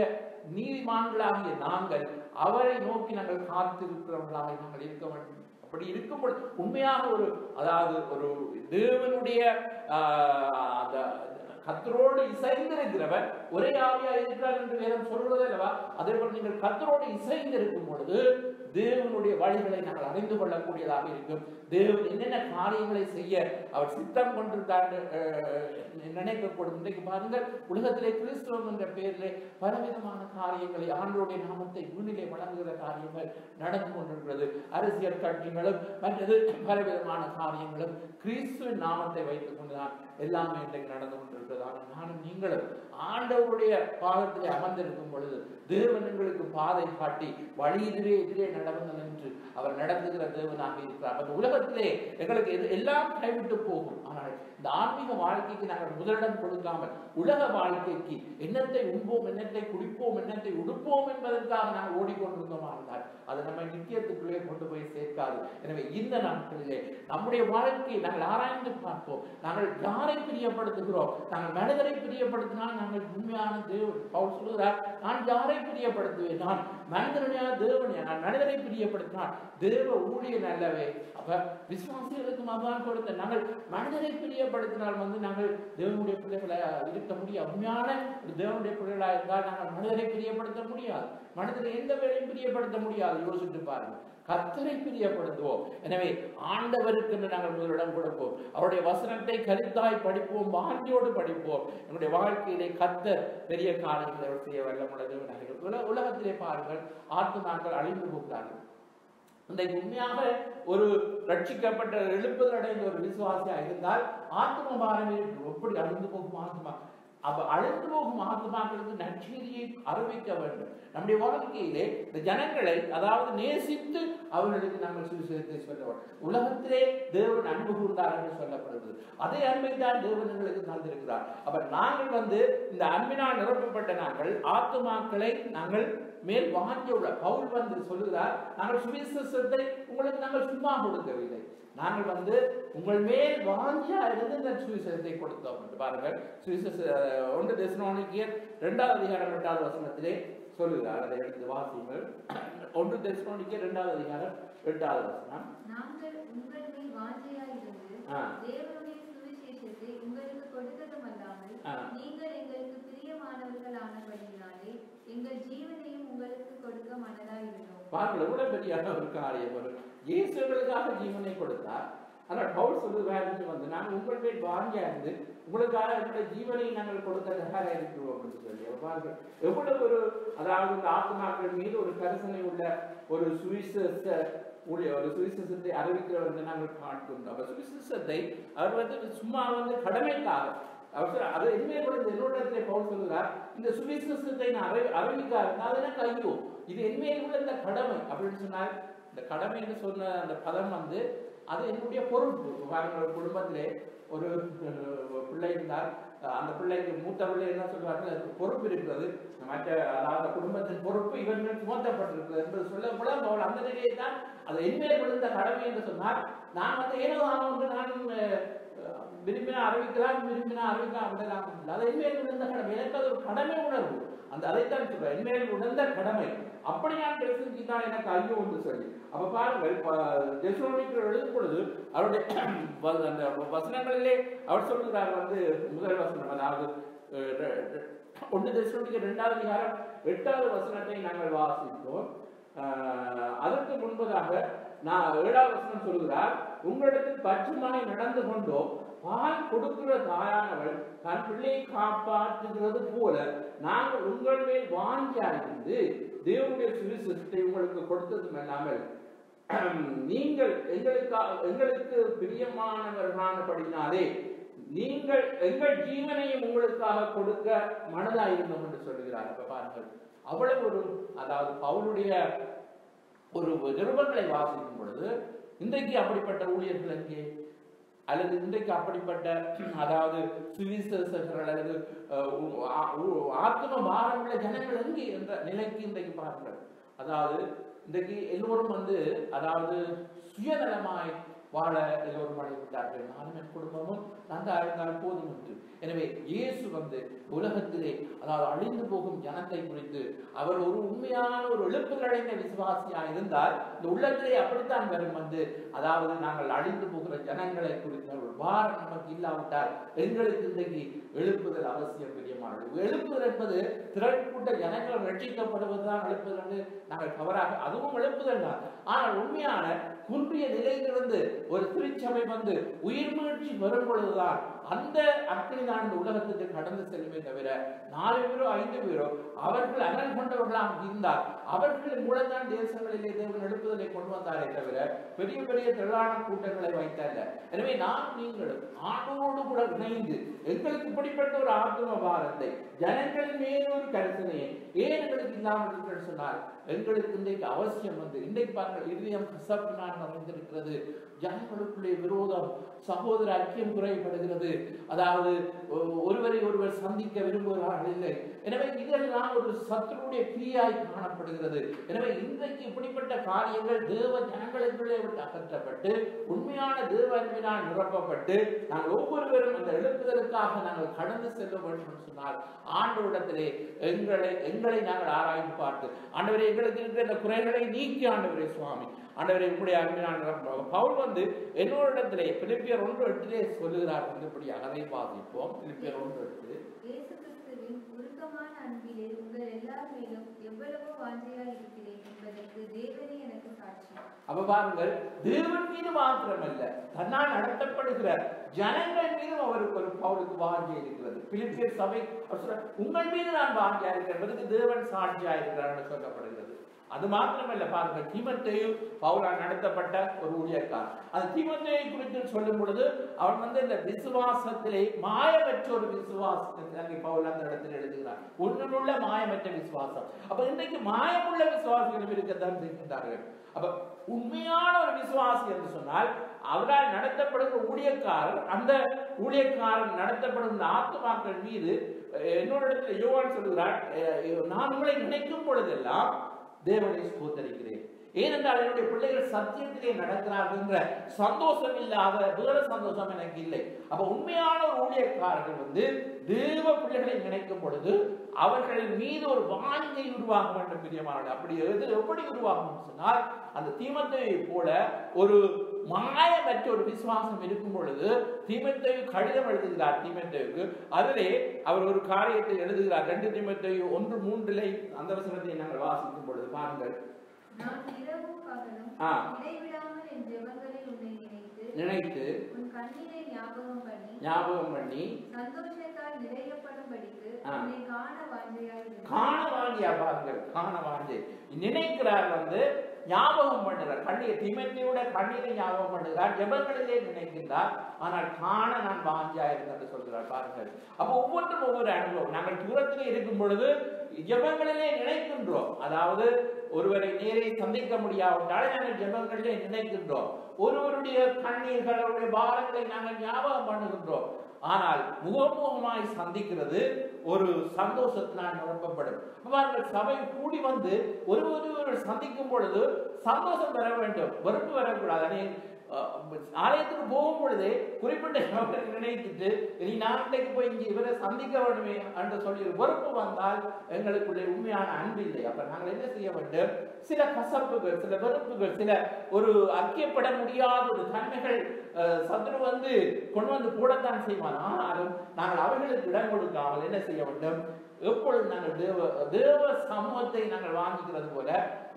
நீதிமான்களாகிய நாங்கள் அவரை நோக்கி நாங்கள் காத்திருக்கிறவர்களாக நாங்கள் இருக்க வேண்டும். அப்படி இருக்கும்போது உண்மையாக ஒரு, அதாவது ஒரு தேவனுடைய கர்த்தரோடு இசைந்திருக்கிறவர் ஒரே ஆவியா இருக்கிறார் என்று வேதம் சொல்றது அல்லவா? அதே போல நீங்கள் கர்த்தரோடு இசைந்திருக்கும் பொழுது தேவனுடைய வழிகளை நாங்கள் அறிந்து கொள்ளக்கூடியதாக இருக்கும். தேவன் என்னென்ன காரியங்களை செய்ய அவர் சித்தம் கொண்டிருக்கார் நினைக்கக்கூடும். இன்றைக்கு பாருங்கள், உலகத்திலே கிறிஸ்தவம் என்ற பெயரிலே பலவிதமான காரியங்களை, ஆண்டவருடைய நாமத்தை பூமியிலே வழங்குகிற காரியங்கள் நடந்து கொண்டிருக்கிறது. அரசியல் கட்சிகளும் மற்றது பலவிதமான காரியங்களும் கிறிஸ்துவின் நாமத்தை வைத்துக் கொண்டுதான் எல்லாமே இன்றைக்கு நடந்து கொண்டிருக்கிறது. ஆனால் நானும் நீங்களும் ஆண்டவருடைய பாதத்திலே அமர்ந்திருக்கும் பொழுது தேவன் எங்களுக்கு பாதை காட்டி வழி எதிரே நடவுங்கள் என்று அவர் நடத்துகிற தேவனாக இருக்கிறார். அந்த உலகத்திலே எங்களுக்கு எல்லாம் கைவிட்டு போகும். ஆனால் இந்த ஆன்மீக வாழ்க்கைக்கு நாங்கள் முதலிடம் கொடுக்காமல் உலக வாழ்க்கைக்கு என்னத்தை உண்போம், என்னத்தை குடிப்போம், என்னத்தை உடுப்போம் என்பதற்காக நாங்கள் ஓடிக்கொண்டிருந்தோமா இருந்தால் அது நம்ம நித்தியத்துக்குள்ளே கொண்டு போய் சேர்க்காது. எனவே இந்த நாட்களிலே நம்முடைய வாழ்க்கையை நாங்கள் ஆராய்ந்து பார்ப்போம். நாங்கள் யாரை பிரியப்படுத்துகிறோம்? நாங்கள் மனிதரை பிரியப்படுத்தினால் நாங்கள் உண்மையான தேவன். பவுல் சொல்கிறார், நான் யாரை பிரியப்படுத்துவேன்? நான் மனிதனுடைய தேவனே. நான் மனிதரை பிரியப்படுத்தினால் தேவ ஊழியன் அல்லவே. அப்ப விசுவாசிகளுக்கு மகன் கொடுத்த நாங்கள் மனிதரை பிரியப்படுத்தினால் நாங்கள் தேவனுடைய பிள்ளைகளாக இருக்க முடியாது. உண்மையான தேவனுடைய பிள்ளைகளாக இருந்தால் நாங்கள் மனிதரை பிரியப்படுத்த முடியாது. மனிதரை எந்த வேலையும் பிரியப்படுத்த முடியாது. யோசித்து பாருங்கள். கர்த்தரை பிரியப்படுத்துவோம். எனவே ஆண்டவருக்கு நாங்கள் முதலிடம் கொடுப்போம். அவருடைய வசனத்தை கருத்தாய் படிப்போம், வாஞ்சியோடு படிப்போம். நம்முடைய வாழ்க்கையிலே கர்த்தர் பெரிய காரியங்களை செய்ய வல்லமுள்ள உலகத்திலே பாருங்கள், ஆத்துமாக்கள் அழிந்து போகிறார்கள். இன்றைக்கு உண்மையாக ஒரு ரட்சிக்கப்பட்ட எழுப்புதல் அடைந்த ஒரு விசுவாசியாக இருந்தால் ஆத்ம பாரம் எப்படி அழிந்து போகும் ஆத்மா? அப்ப அழிந்து போகும் ஆத்மாக்களுக்கு நற்செய்தியை அறிவிக்க வேண்டும். நம்முடைய வாழ்க்கையிலே இந்த ஜனங்களை அதாவது நேசித்து அவர்களுக்கு நாங்கள் சுவிசேஷத்தை சொல்ல வேண்டும். உலகத்திலே தேவன் அன்பு கூர்ந்தார் என்று சொல்லப்படுகிறது. அதே அன்பை தான் தேவன் எங்களுக்கு தந்திருக்கிறார். அப்ப நாங்கள் இந்த அன்பினால் நிரப்பப்பட்ட நாங்கள் ஆத்மாக்களை நாங்கள் மேல் வாங்கியுள்ள பவுல் சொல்லுகிறார், நாங்கள் சுவிசேஷத்தை உங்களுக்கு நாங்கள் சும்மா கொடுக்கவில்லை, நாங்கள் உங்கள் மேல் வாஞ்சியா இருந்து இந்த சுவிசேஷத்தை கொடுத்தோம் என்று பாருங்கள். சுவிசேஷ 1 தெசலோனிக்கேயர் 2வது அதிகாரம் 8வது வசனத்திலே சொல்லுகிறார். அதை எடுத்து வாசியுங்கள். 1 தெசலோனிக்கேயர் 2வது அதிகாரம் 8வது வசனம். நாங்கள் உங்கள் மேல் வாஞ்சியா இருந்து தேவனுடைய சுவிசேஷத்தை உங்களுக்கு கொடுத்ததுமல்லாமல் நீங்கள் எங்களுக்கு பிரியமானவர்கள் ஆனபடியினாலே எங்கள் ஜீவனையும் உங்களுக்கு கொடுக்க மனதாய் இருந்தோம். பாருங்கள், எவ்வளவு பெரிய ஒரு காரியம். இயேசுகளுக்காக ஜீவனை கொடுத்தார். ஆனால் பவுல் சொல்லுகிறார், நாங்கள் உங்கள் மேல் வாங்கியா இருந்து உங்களுக்காக என்னுடைய ஜீவனை நாங்கள் கொடுக்க தயாராக இருக்கிறோம் அப்படின்னு சொல்லி. பாருங்கள், எவ்வளவு ஒரு அதாவது இந்த ஆத்மாக்கள் மீது ஒரு கரிசனை உள்ள ஒரு சுவிசேஷத்தை அறிவிக்கிறவர்கள் நாங்கள் பார்க்கின்றோம். அப்ப சுவிசேஷத்தை அவர் சும்மா கடமைக்காக அது இனிமேல் கூட இந்த என்னோடத்திலே பவுல் சொல்லுகிறார், இந்த சுவிசேஷத்தை நான் அறிவிக்க இருந்தால் அது எனக்கு ஐயோ, இது இனிமேல் கூட இந்த கடமை அப்படின்னு சொன்னார். இந்த கடமை என்று சொன்ன அந்த பதம் அது என்னுடைய பொறுப்பு. குடும்பத்திலே ஒரு பிள்ளை இருந்தார். அந்த பிள்ளைக்கு மூத்த பிள்ளை என்ன சொல்வார்கள், அதுக்கு பொறுப்பு இருக்கிறது, மற்ற அதாவது குடும்பத்தின் பொறுப்பு இவர்கள் சுமத்தப்பட்டிருக்கிறது என்பது சொல்ல கூட அவள் அந்த நிலையை தான் அது இனிமேல் விழுந்த கடமை என்று சொன்னார். நான் ஏனோ ஒன்று நான் விரும்பினா அறிவிக்கலாம், விரும்பினா அறிவிக்கலாம் விடலாம். அதை இனிமேல் விழுந்த கடமை, எனக்கு அது ஒரு கடமை உணர்வு. அதைத்தான் சொல்றேன், இனிமேல் விழுந்த கடமை. அப்படி நான் பேசுதான் எனக்கு ஐயோ என்று சொல்லி. அப்ப பாருங்கள், தெசலோனிக்கேயர் எழுதும் பொழுது அவருடைய அந்த வசனங்களிலே அவர் சொல்லுகிறார் முதல் வசனம், அதாவது 1 தெசலோனிக்கேயர் 2வது அதிகாரம் 8வது வசனத்தை நாங்கள் வாசித்தோம். அதற்கு முன்பதாக நான் 7வது வசனம் சொல்லுகிறார், உங்களிடத்தில் பட்சமாய் நடந்து கொண்டோ பால் கொடுக்கிற தாயானவள் தன் பிள்ளையை காப்பாற்றுகிறது போல நாங்கள் உங்கள் மேல் வாஞ்சியாயிருந்து தேவனுடைய சுவிசேஷத்தை உங்களுக்கு கொடுத்ததும் இல்லாமல் நீங்கள் எங்களுக்கு பிரியமானவர்களானபடினாலே நீங்கள் எங்கள் ஜீவனையும் உங்களுக்காக கொடுக்க மனதாயிருந்தோம் என்று சொல்லுகிறார். அப்ப பாருங்கள், அவ்வளவு ஒரு அதாவது பவுலுடைய ஒரு நிருபங்களை வாசிக்கும் பொழுது இன்றைக்கு அப்படிப்பட்ட ஊழியர்கள் எங்கே, அல்லது இன்றைக்கு அப்படிப்பட்ட அதாவது சுவிசேஷகர்கள் அல்லது ஆத்ம பாரமுள்ள ஜனங்கள் எங்கே என்ற நிலைக்கு இன்றைக்கு பாருங்கள். அதாவது இன்றைக்கு எல்லோரும் அதாவது சுயநலமாய் வாழ எல்லோரும் அழைத்தார்கள். நானும் என் குடும்பமும் நன்றாக இருந்தால் போதும் என்று. எனவே இயேசு உலகத்திலே அதாவது அழிந்து போகும் ஜனத்தை குறித்து அவர் ஒரு உண்மையான ஒரு எழுப்புதல் அடைந்த விசுவாசியா இருந்தால் இந்த உள்ளத்திலே அப்படித்தான் வரும். அதாவது நாங்கள் அழிந்து போகிற ஜனங்களை குறித்த ஒரு பாரம் நமக்கு இல்லாவிட்டால் எங்களுக்கு இன்றைக்கு எழுப்புதல் அவசியம். பிரியமானது, எழுப்புதல் என்பது திரட்கூட்ட ஜனங்கள் ரட்சிக்கப்படுவதுதான் எழுப்புதல் என்று நாங்கள் தவறாக, அதுவும் எழுப்புதல் தான். ஆனால் உண்மையான குன்றிய நிலையிலிருந்து ஒரு திருச்சபை உயிர் மீழ்ச்சி வரும் பொழுதுதான் அந்த அக்னி தான் இந்த உலகத்துக்கு கடந்து செல்லுமே தவிர 4 பேரோ 5 பேரோ அவர்கள் அனல் கொண்டவர்களாக இருந்தால் அவர்கள் மூலம்தான் தேசங்களிலே தேவன் எழுப்புதலை கொண்டு வந்தாரே தவிர பெரிய பெரிய திரளான கூட்டங்களை வைத்தல்ல. எனவே நாம் நீங்களும் ஆண்டோடு கூட இணைந்து எங்களுக்கு இப்படிப்பட்ட ஒரு ஆத்ம பாரத்தை ஜனங்களின் மேல் ஒரு கருத்தனையை ஏன் எங்களுக்கு இல்லாமல் இருக்கிறது சொன்னால் எங்களுக்கு இன்றைக்கு அவசியம் வந்து இன்றைக்கு பாருங்கள் இதயம் கசப்பினால் நிறைந்திருக்கிறது. ஜனங்களுக்குள்ளே விரோதம், சகோதர ஐக்கியம் குறைபடுகிறது. அதாவது ஒருவரை ஒருவர் சந்திக்க விரும்புகிறார்கள் இல்லை. எனவே இதெல்லாம் ஒரு சத்துருடைய கிரியாய் காணப்படுகிறது. எனவே இன்றைக்கு இப்படிப்பட்ட காரியங்கள் தேவ ஜனங்களுக்குள்ளே விட்டு அகற்றப்பட்டு உண்மையான தேவ அன்பினால் நிரப்பப்பட்டு நாங்கள் ஒவ்வொருவரும் அந்த எழுப்புதலுக்காக நாங்கள் கடந்து செல்ல வேண்டும் என்று சொன்னால் ஆண்டவரிடத்திலே எங்களை நாங்கள் ஆராய்ந்து பார்த்து ஆண்டவரே எங்களுக்கு இருக்கிற இந்த குறைகளை நீக்கி ஆண்டவரே சுவாமி ஆண்டவரை உங்களுடைய அன்பினால் பவுல் வந்து என்னோட இடத்திலே பிலிப்பியர் 1:8 சொல்லுகிறார். இப்படியாக அதை வாசிப்போம். பிலிப்பியர் 1:8 இயேசு கிறிஸ்துவின் உருக்கமான அன்பிலே உங்கள் எல்லார் மேலும் எவ்வளவோ வாஞ்சையாய் இருக்கிறேன் என்பதற்கு தேவனே எனக்கு சாட்சி. அப்ப பாருங்கள், தேவன் மீது மாத்திரமல்ல தன்னால் நடத்தப்படுகிற ஜனங்கள் மீதும் அவருக்கு ஒரு பவுலுக்கு வாஞ்சை இருக்கிறது. பிலிப்பியர் சபை உங்கள் மீது நான் வாஞ்சையா இருக்கிறதுக்கு தேவன் சாட்சியா இருக்கிறார் என்று சொல்லப்படுகிறது. அது மாத்திரமல்ல பாருங்கள், தீமோத்தேயு பவுலால் நடத்தப்பட்ட ஒரு ஊழியக்காரர். அந்த தீமோத்தேயு குறித்து சொல்லும் பொழுது அவன் வந்து இந்த விசுவாசத்திலே மாயமற்ற ஒரு விசுவாசத்தை பவுல் அந்த இடத்தில் எழுதுகிறார். ஒன்றுள்ள மாயமற்ற விசுவாசம். அப்ப இன்றைக்கு மாயமுள்ள விசுவாசிகள் இருக்கத்தான் செய்கின்றார்கள். அப்ப உண்மையான ஒரு விசுவாசி என்று சொன்னால் அவரால் நடத்தப்படுகிற ஊழியக்காரர், அந்த ஊழியக்காரர் நடத்தப்படும் ஆத்துமாக்கள் மீது என்னோட இடத்துல யோவான் சொல்கிறார், நான் உங்களை நினைக்கும் பொழுதெல்லாம் தேவனை ஸ்தோத்தரிக்கிறேன். ஏனென்றால் என்னுடைய பிள்ளைகள் சத்தியத்திலே நடக்கிறார்கள் என்ற சந்தோஷம் இல்லாத வேற சந்தோஷம் எனக்கு இல்லை. அப்ப உண்மையான ஒரு ஊழியக்காரர்கள் வந்து தேவ பிள்ளைகளை நினைக்கும் பொழுது அவர்கள் மீது ஒரு வாஞ்சை உருவாக வேண்டும். பிரியமானவர்கள், அப்படி எப்படி உருவாகும் சொன்னால் அந்த தீமோத்தேயுவை போல ஒரு மாயமற்ற ஒரு விசுவாசம் இருக்கும் பொழுது தீமோத்தேயு கடிதம் எழுதுகிறார் தீமோத்தேயுக்கு. அதிலே அவர் ஒரு காரியத்தை எழுதுகிறார். 2 தீமோத்தேயு 1:3 அந்த வசனத்தை நாங்கள் வாசிக்கும் பொழுது பாருங்கள், நான் இரவும் பகலும் இடைவிடாமல் என் ஜெபங்களில் உன்னை நினைத்து உன் கண்ணீரை ஞாபகம் பண்ணி சந்தோஷத்தால் நிறையப்படும்படிக்கு உன்னை காண வாஞ்சையா பாருங்கள், காண வாஞ்சை நினைக்கிறார் வந்து ஞாபகம் பண்ணுகிறார். கண்ணீர் தீமோத்தேயுடைய கண்ணீரை ஞாபகம் பண்ணுகிறார், ஜெபங்களிலே நினைக்கின்றார். ஆனால் காண நான் வாஞ்சா என்று சொல்கிறார். பாருங்கள், அப்ப ஒவ்வொன்றும் ஒவ்வொரு அனுபவம். நாங்கள் தூரத்திலே இருக்கும் பொழுது ஜெபங்களிலே நினைக்கின்றோம். அதாவது ஒருவரை நேரே சந்திக்க முடியாவிட்டால் நாங்கள் ஜெபங்களிலே நினைக்கின்றோம். ஒருவருடைய கண்ணீர்கள், அவருடைய பாரங்களை நாங்கள் ஞாபகம் பண்ணுகின்றோம். ஆனால் முகமுகமாய் சந்திக்கிறது ஒரு சந்தோஷத்தினால் நிரப்பப்படும். சபை கூடி வந்து ஒருவர் சந்திக்கும் பொழுது சந்தோஷம் பெற வேண்டும், வெறுப்பு வரக்கூடாது. ஆலயத்துக்கு போகும் பொழுதே குறிப்பிட்ட நினைத்துட்டு இனி நாட்டைக்கு போய் இங்கே இவரை சந்திக்க வேண்டுமே என்று சொல்லி வெறுப்பு வந்தால் எங்களுக்குள்ளே உண்மையான அன்பு இல்லை. அப்ப நாங்கள் என்ன செய்ய வேண்டும்? சில கசப்புகள், சில வெறுப்புகள், சில ஒரு ஐக்கியப்பட முடியாத ஒரு தன்மைகள் சத்துரு வந்து கொண்டு வந்து கூடத்தான் செய்வான். ஆனாலும் நாங்கள் அவர்களுக்கு இடம் கொடுக்காமல் என்ன செய்ய வேண்டும்? எப்பொழுது நாங்கள் தேவ சமூகத்தை நாங்கள் வாங்கிக்கிறது போல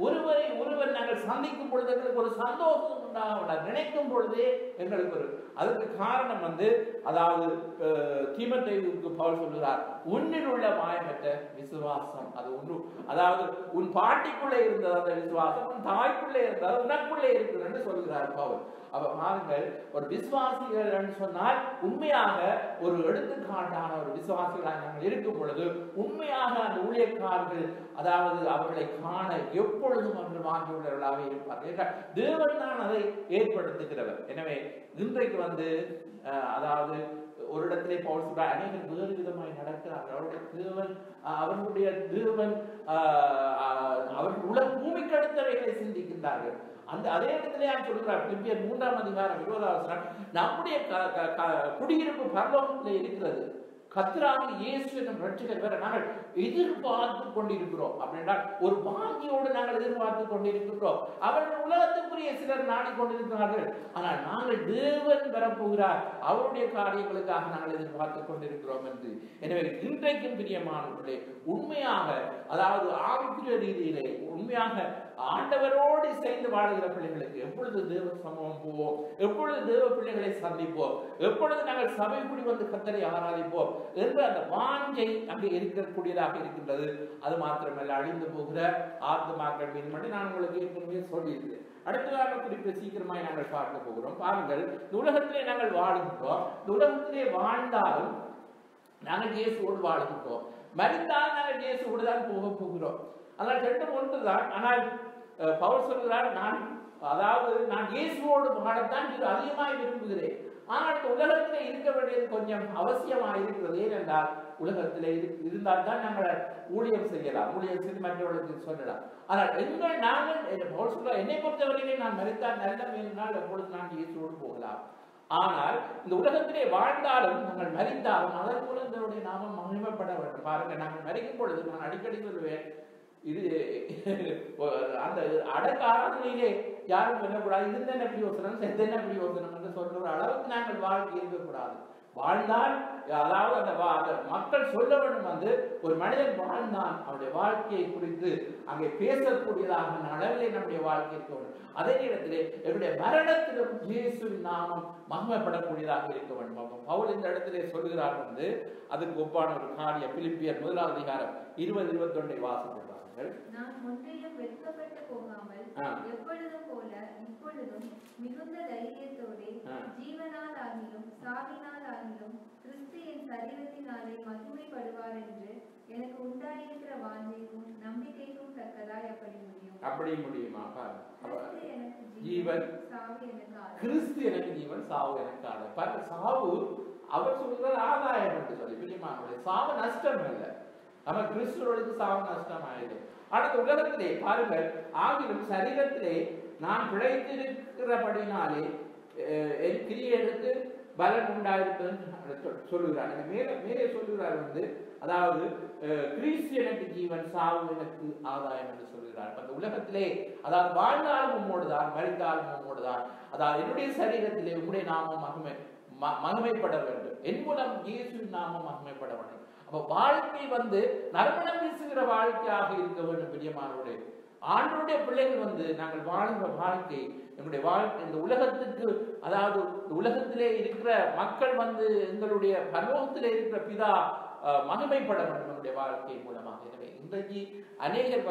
ஒருவரை ஒருவர் நாங்கள் சந்திக்கும் பொழுது எங்களுக்கு ஒரு சந்தோஷம் உண்டாக நினைக்கும் பொழுதே எங்களுக்கு ஒரு அதுக்கு காரணம் வந்து அதாவது தீமோத்தேயுவுக்கு பவுல் சொல்கிறார், உன்னில் உள்ள மாயமற்ற விசுவாசம். அது ஒன்று, அதாவது உன் பாட்டிக்குள்ளே இருந்தது அந்த விசுவாசம், உன் தாய்க்குள்ளே இருந்தது உனக்குள்ளே இருக்குது என்று சொல்கிறார் பவுல். அப்ப பாருங்கள், ஒரு விசுவாசிகள் என்று சொன்னால் உண்மையாக ஒரு எடுத்துக்காட்டான ஒரு விசுவாசிகளாக நாங்கள் இருக்கும் பொழுது உண்மையாக அந்த ஊழியக்காரர்கள் அதாவது அவர்களை காண எப்பொழுதும் அவர்கள் வாங்கியுள்ளவர்களாக இருப்பார்கள். தேவன் தான் அதை ஏற்படுத்துகிறவர். எனவே இன்றைக்கு வந்து அதாவது ஒரு இடத்திலே பவுல் சொல்றார், அநேகர் வேறு விதமாய் நடக்கிறார்கள். அவர்களுடைய தேவன் அவர்கள் உலக பூமிக்கு அடுத்தவைகளை சிந்திக்கின்றார்கள். அதே இடத்திலே சொல்கிறார் பிலிப்பியர் 3ஆம் அதிகாரம் 20ஆம் வசனம், நம்முடைய குடியிருப்பு பரலோகத்திலே இருக்கிறது, கர்த்தராகிய இயேசு என்னும் இரட்சகர் வேற நாங்கள் எதிர்பார்த்து கொண்டிருக்கிறோம். அப்படின்னா ஒரு வாங்கியோடு நாங்கள் எதிர்பார்த்து கொண்டிருக்கிறோம். அவர்கள் உலகத்துக்குரிய சிலர் நாடிக்கொண்டிருக்கிறார்கள். ஆனால் நாங்கள் தேவன் வரப்போகிறார், அவருடைய காரியங்களுக்காக நாங்கள் எதிர்பார்த்து கொண்டிருக்கிறோம் என்று. எனவே இன்றைக்கும் பிரியமானவர்களே, உண்மையாக அதாவது ஆவிக்குரிய ரீதியிலே உண்மையாக ஆண்டவரோடு சேர்ந்து வாழுகிற பிள்ளைகளுக்கு எப்பொழுது தேவ சமூகம் போவோம், எப்பொழுது தேவ பிள்ளைகளை சந்திப்போம், எப்பொழுது நாங்கள் சபை கூடி வந்து கர்த்தரை ஆராதிப்போம் என்று அந்த வாஞ்சை அங்கே இருக்கக்கூடியதாக இருக்கின்றது. அது மாத்திரமல்ல, அழிந்து போகிற ஆத்துமாக்கள் மீது மட்டும் நான் உங்களுக்கு ஏற்கனவே சொல்லியிருக்கிறேன். அடுத்ததாக குறிப்பிட்ட சீக்கிரமாய் நாங்கள் பார்க்க போகிறோம். பாருங்கள், இந்த உலகத்திலே நாங்கள் வாழுகின்றோம். இந்த உலகத்திலே வாழ்ந்தாலும் நாங்கள் இயேசுவோடு வாழுகின்றோம். மரித்தால் நாங்கள் இயேசுவோடு தான் போக போகிறோம். ஆனால் ரெண்டும் ஒன்றுதான். ஆனால் பவுல் சொல்கிறார், நான் இயேசுவோடு வாழத்தான் அதிகமாக விரும்புகிறேன். ஆனால் இந்த உலகத்திலே இருக்க வேண்டியது கொஞ்சம் அவசியமாக இருக்கிறது. ஏனென்றால் உலகத்திலே இருந்தால் தான் நாங்கள் ஊழியம் செய்யலாம், ஊழியம் செய்து மற்றவர்களுக்கு சொல்லலாம். ஆனால் என்னை பொறுத்தவரையிலே நான் மரித்தால் நல்ல மேலினால் எப்பொழுது நான் இயேசுவோடு போகலாம். ஆனால் இந்த உலகத்திலே வாழ்ந்தாலும் நாங்கள் மரித்தாலும் அதன் மூலம் இதனுடைய நாமம் மகிமைப்பட வேண்டும். பாருங்க, நாங்கள் மரிக்கும் பொழுது நான் அடிக்கடி சொல்லுவேன், இது அந்த அடக்க ஆராதனையிலே யாரும் சொல்லக்கூடாது இது என்ன பிரயோசனம் செத்தென்ன பிரயோசனம் என்று சொல்ற அளவுக்கு நாங்கள் வாழ்க்கை இருக்கக்கூடாது. வாழ்ந்தால் அதாவது அந்த மக்கள் சொல்ல வேண்டும், ஒரு மனிதன் வாழ்ந்தான், அவனுடைய வாழ்க்கையை குறித்து அங்கே பேசக்கூடியதாக அளவிலே நம்முடைய வாழ்க்கை இருக்க வேண்டும். அதே நேரத்திலே என்னுடைய மரணத்திலும் இயேசுவின் நாமம் மகிமைப்படக்கூடியதாக இருக்க வேண்டும். பவுல் இந்த இடத்திலே சொல்கிறார் அதுக்கு ஒப்பான ஒரு காரியம். பிலிப்பியர் 1 அதிகாரம் 20-21 வாசிக்கிறார்கள். நான் ஒன்றையும் வெட்கப்பட்டு போகாமல் எப்பொழுதும் போல இப்பொழுதும் மிகுந்த தைரியத்தோடு ஜீவனால் ஆகிலும் சாவினால் ஆகிலும் கிறிஸ்து என் சரீரத்தினாலே மகிமைப்படுவார் என்று எனக்கு உண்டாயிருக்கிற வாஞ்சைக்கும் நம்பிக்கைக்கும் தக்கதாய் அப்படி முடியுமா? ஜீவன் கிறிஸ்து எனக்கு ஜீவன், சாவு எனக்கு ஆதாயம். சாவு அவர் சொல்கிற ஆதாயம் என்று சொல்லி பிரியமானவர்களே, சாவு நஷ்டம் இல்லை. நம்ம கிறிஸ்துவர்களுக்கு சாவு நஷ்டம் ஆயிடும். ஆனால் உலகத்திலே பாருங்கள், ஆகிலும் சரீரத்திலே நான் பிழைத்திருக்கிறபடினாலே என் கிரியைகளுக்கு பலன் உண்டாயிருப்பது சொல்லுகிறார். மேலே சொல்லுகிறார் அதாவது கிறிஸ்து எனக்கு ஜீவன், சாவு எனக்கு ஆதாயம் என்று சொல்லுகிறார். அந்த உலகத்திலே அதாவது வாழ்ந்தாலும் உம்மோடுதான், மரித்தாலும் உம்மோடுதான். அதாவது என்னுடைய சரீரத்திலே உம்முடைய நாமம் மகிமைப்பட வேண்டும், என் மூலம் இயேசுவின் நாமம் மகிமைப்பட வேண்டும். அப்ப வாழ்க்கை நறுமணம் வீசுகிற வாழ்க்கையாக இருக்க வேண்டும். பிரியமானவர்களே, ஆண்டவருடைய பிள்ளைகள் நாங்கள் வாழ்கிற வாழ்க்கை எங்களுடைய வாழ்க்கை இந்த உலகத்துக்கு அதாவது உலகத்திலே இருக்கிற மக்கள் எங்களுடைய பரலோகத்திலே இருக்கிற பிதா மகிமைப்பட வேண்டும் நம்முடைய வாழ்க்கை மூலமாக. எனவே இன்றைக்கு அநேகர்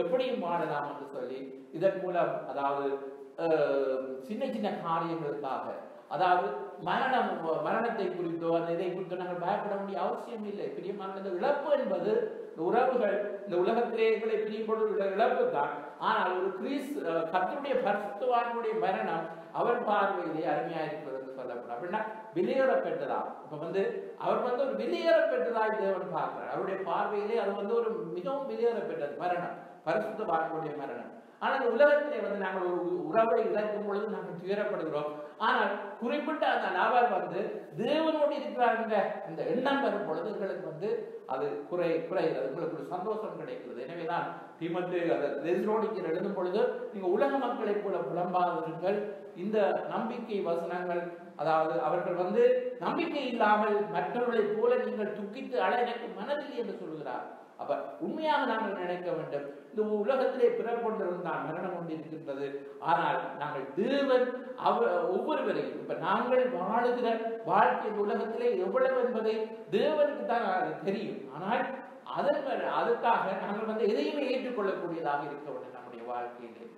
எப்படியும் வாழலாம் என்று சொல்லி இதன் மூலம் அதாவது சின்ன சின்ன காரியங்களுக்காக அதாவது மரணத்தை குறித்தோ அந்த இதை குறித்தோ நாங்கள் பயப்பட வேண்டிய அவசியம் இல்லை. பிரியமான இழப்பு என்பது உறவுகள் இந்த உலகத்திலே எங்களை பிரியப்படும் இழப்பு தான். ஆனால் ஒரு கர்த்தருடைய பரிசுத்தவானுடைய மரணம் அவர் பார்வையிலே அருமையா இருக்கிறது என்று சொல்லப்படும். அப்படின்னா வெளியேறப்பெற்றதா இப்ப அவர் ஒரு வெளியேறப்பெற்றதாய் தேவன் பார்க்கிறார். அவருடைய பார்வையிலே அது ஒரு மிகவும் வெளியேறப்பெற்றது மரணம், பரிசுத்தவானுடைய மரணம். ஆனால் இந்த உலகத்திலே நாங்கள் ஒரு உறவை இழக்கும் பொழுது நாங்கள் துயரப்படுகிறோம். ஆனால் குறிப்பிட்ட அந்த நபர் தேவனோடு இருக்கிறாருங்க இந்த எண்ணம் வரும் பொழுது எங்களுக்கு அது குறைகிறது, உங்களுக்கு ஒரு சந்தோஷம் கிடைக்கிறது. எனவேதான் தீமோத்தேயுவிற்கு எழுதும் பொழுது நீங்க உலக மக்களை போல புலம்பாதீர்கள், இந்த நம்பிக்கை வசனங்கள் அதாவது அவர்கள் நம்பிக்கை இல்லாமல் மற்றவர்களை போல நீங்கள் துக்கித்து அழ எனக்கு மனதில்லை என்று சொல்கிறார். அப்ப உண்மையாக நாங்கள் நினைக்க வேண்டும், இந்த உலகத்திலே பிறப்பொன்றிருந்தான் மரணம் கொண்டிருக்கின்றது. ஆனால் நாங்கள் தேவன் ஒவ்வொருவரையும் இப்ப நாங்கள் வாழுகிற வாழ்க்கை உலகத்திலே எவ்வளவு என்பதை தேவனுக்கு தான் தெரியும். ஆனால் அதற்காக நாங்கள் எதையுமே ஏற்றுக்கொள்ளக்கூடியதாக இருக்க வேண்டும் நம்முடைய வாழ்க்கையிலே.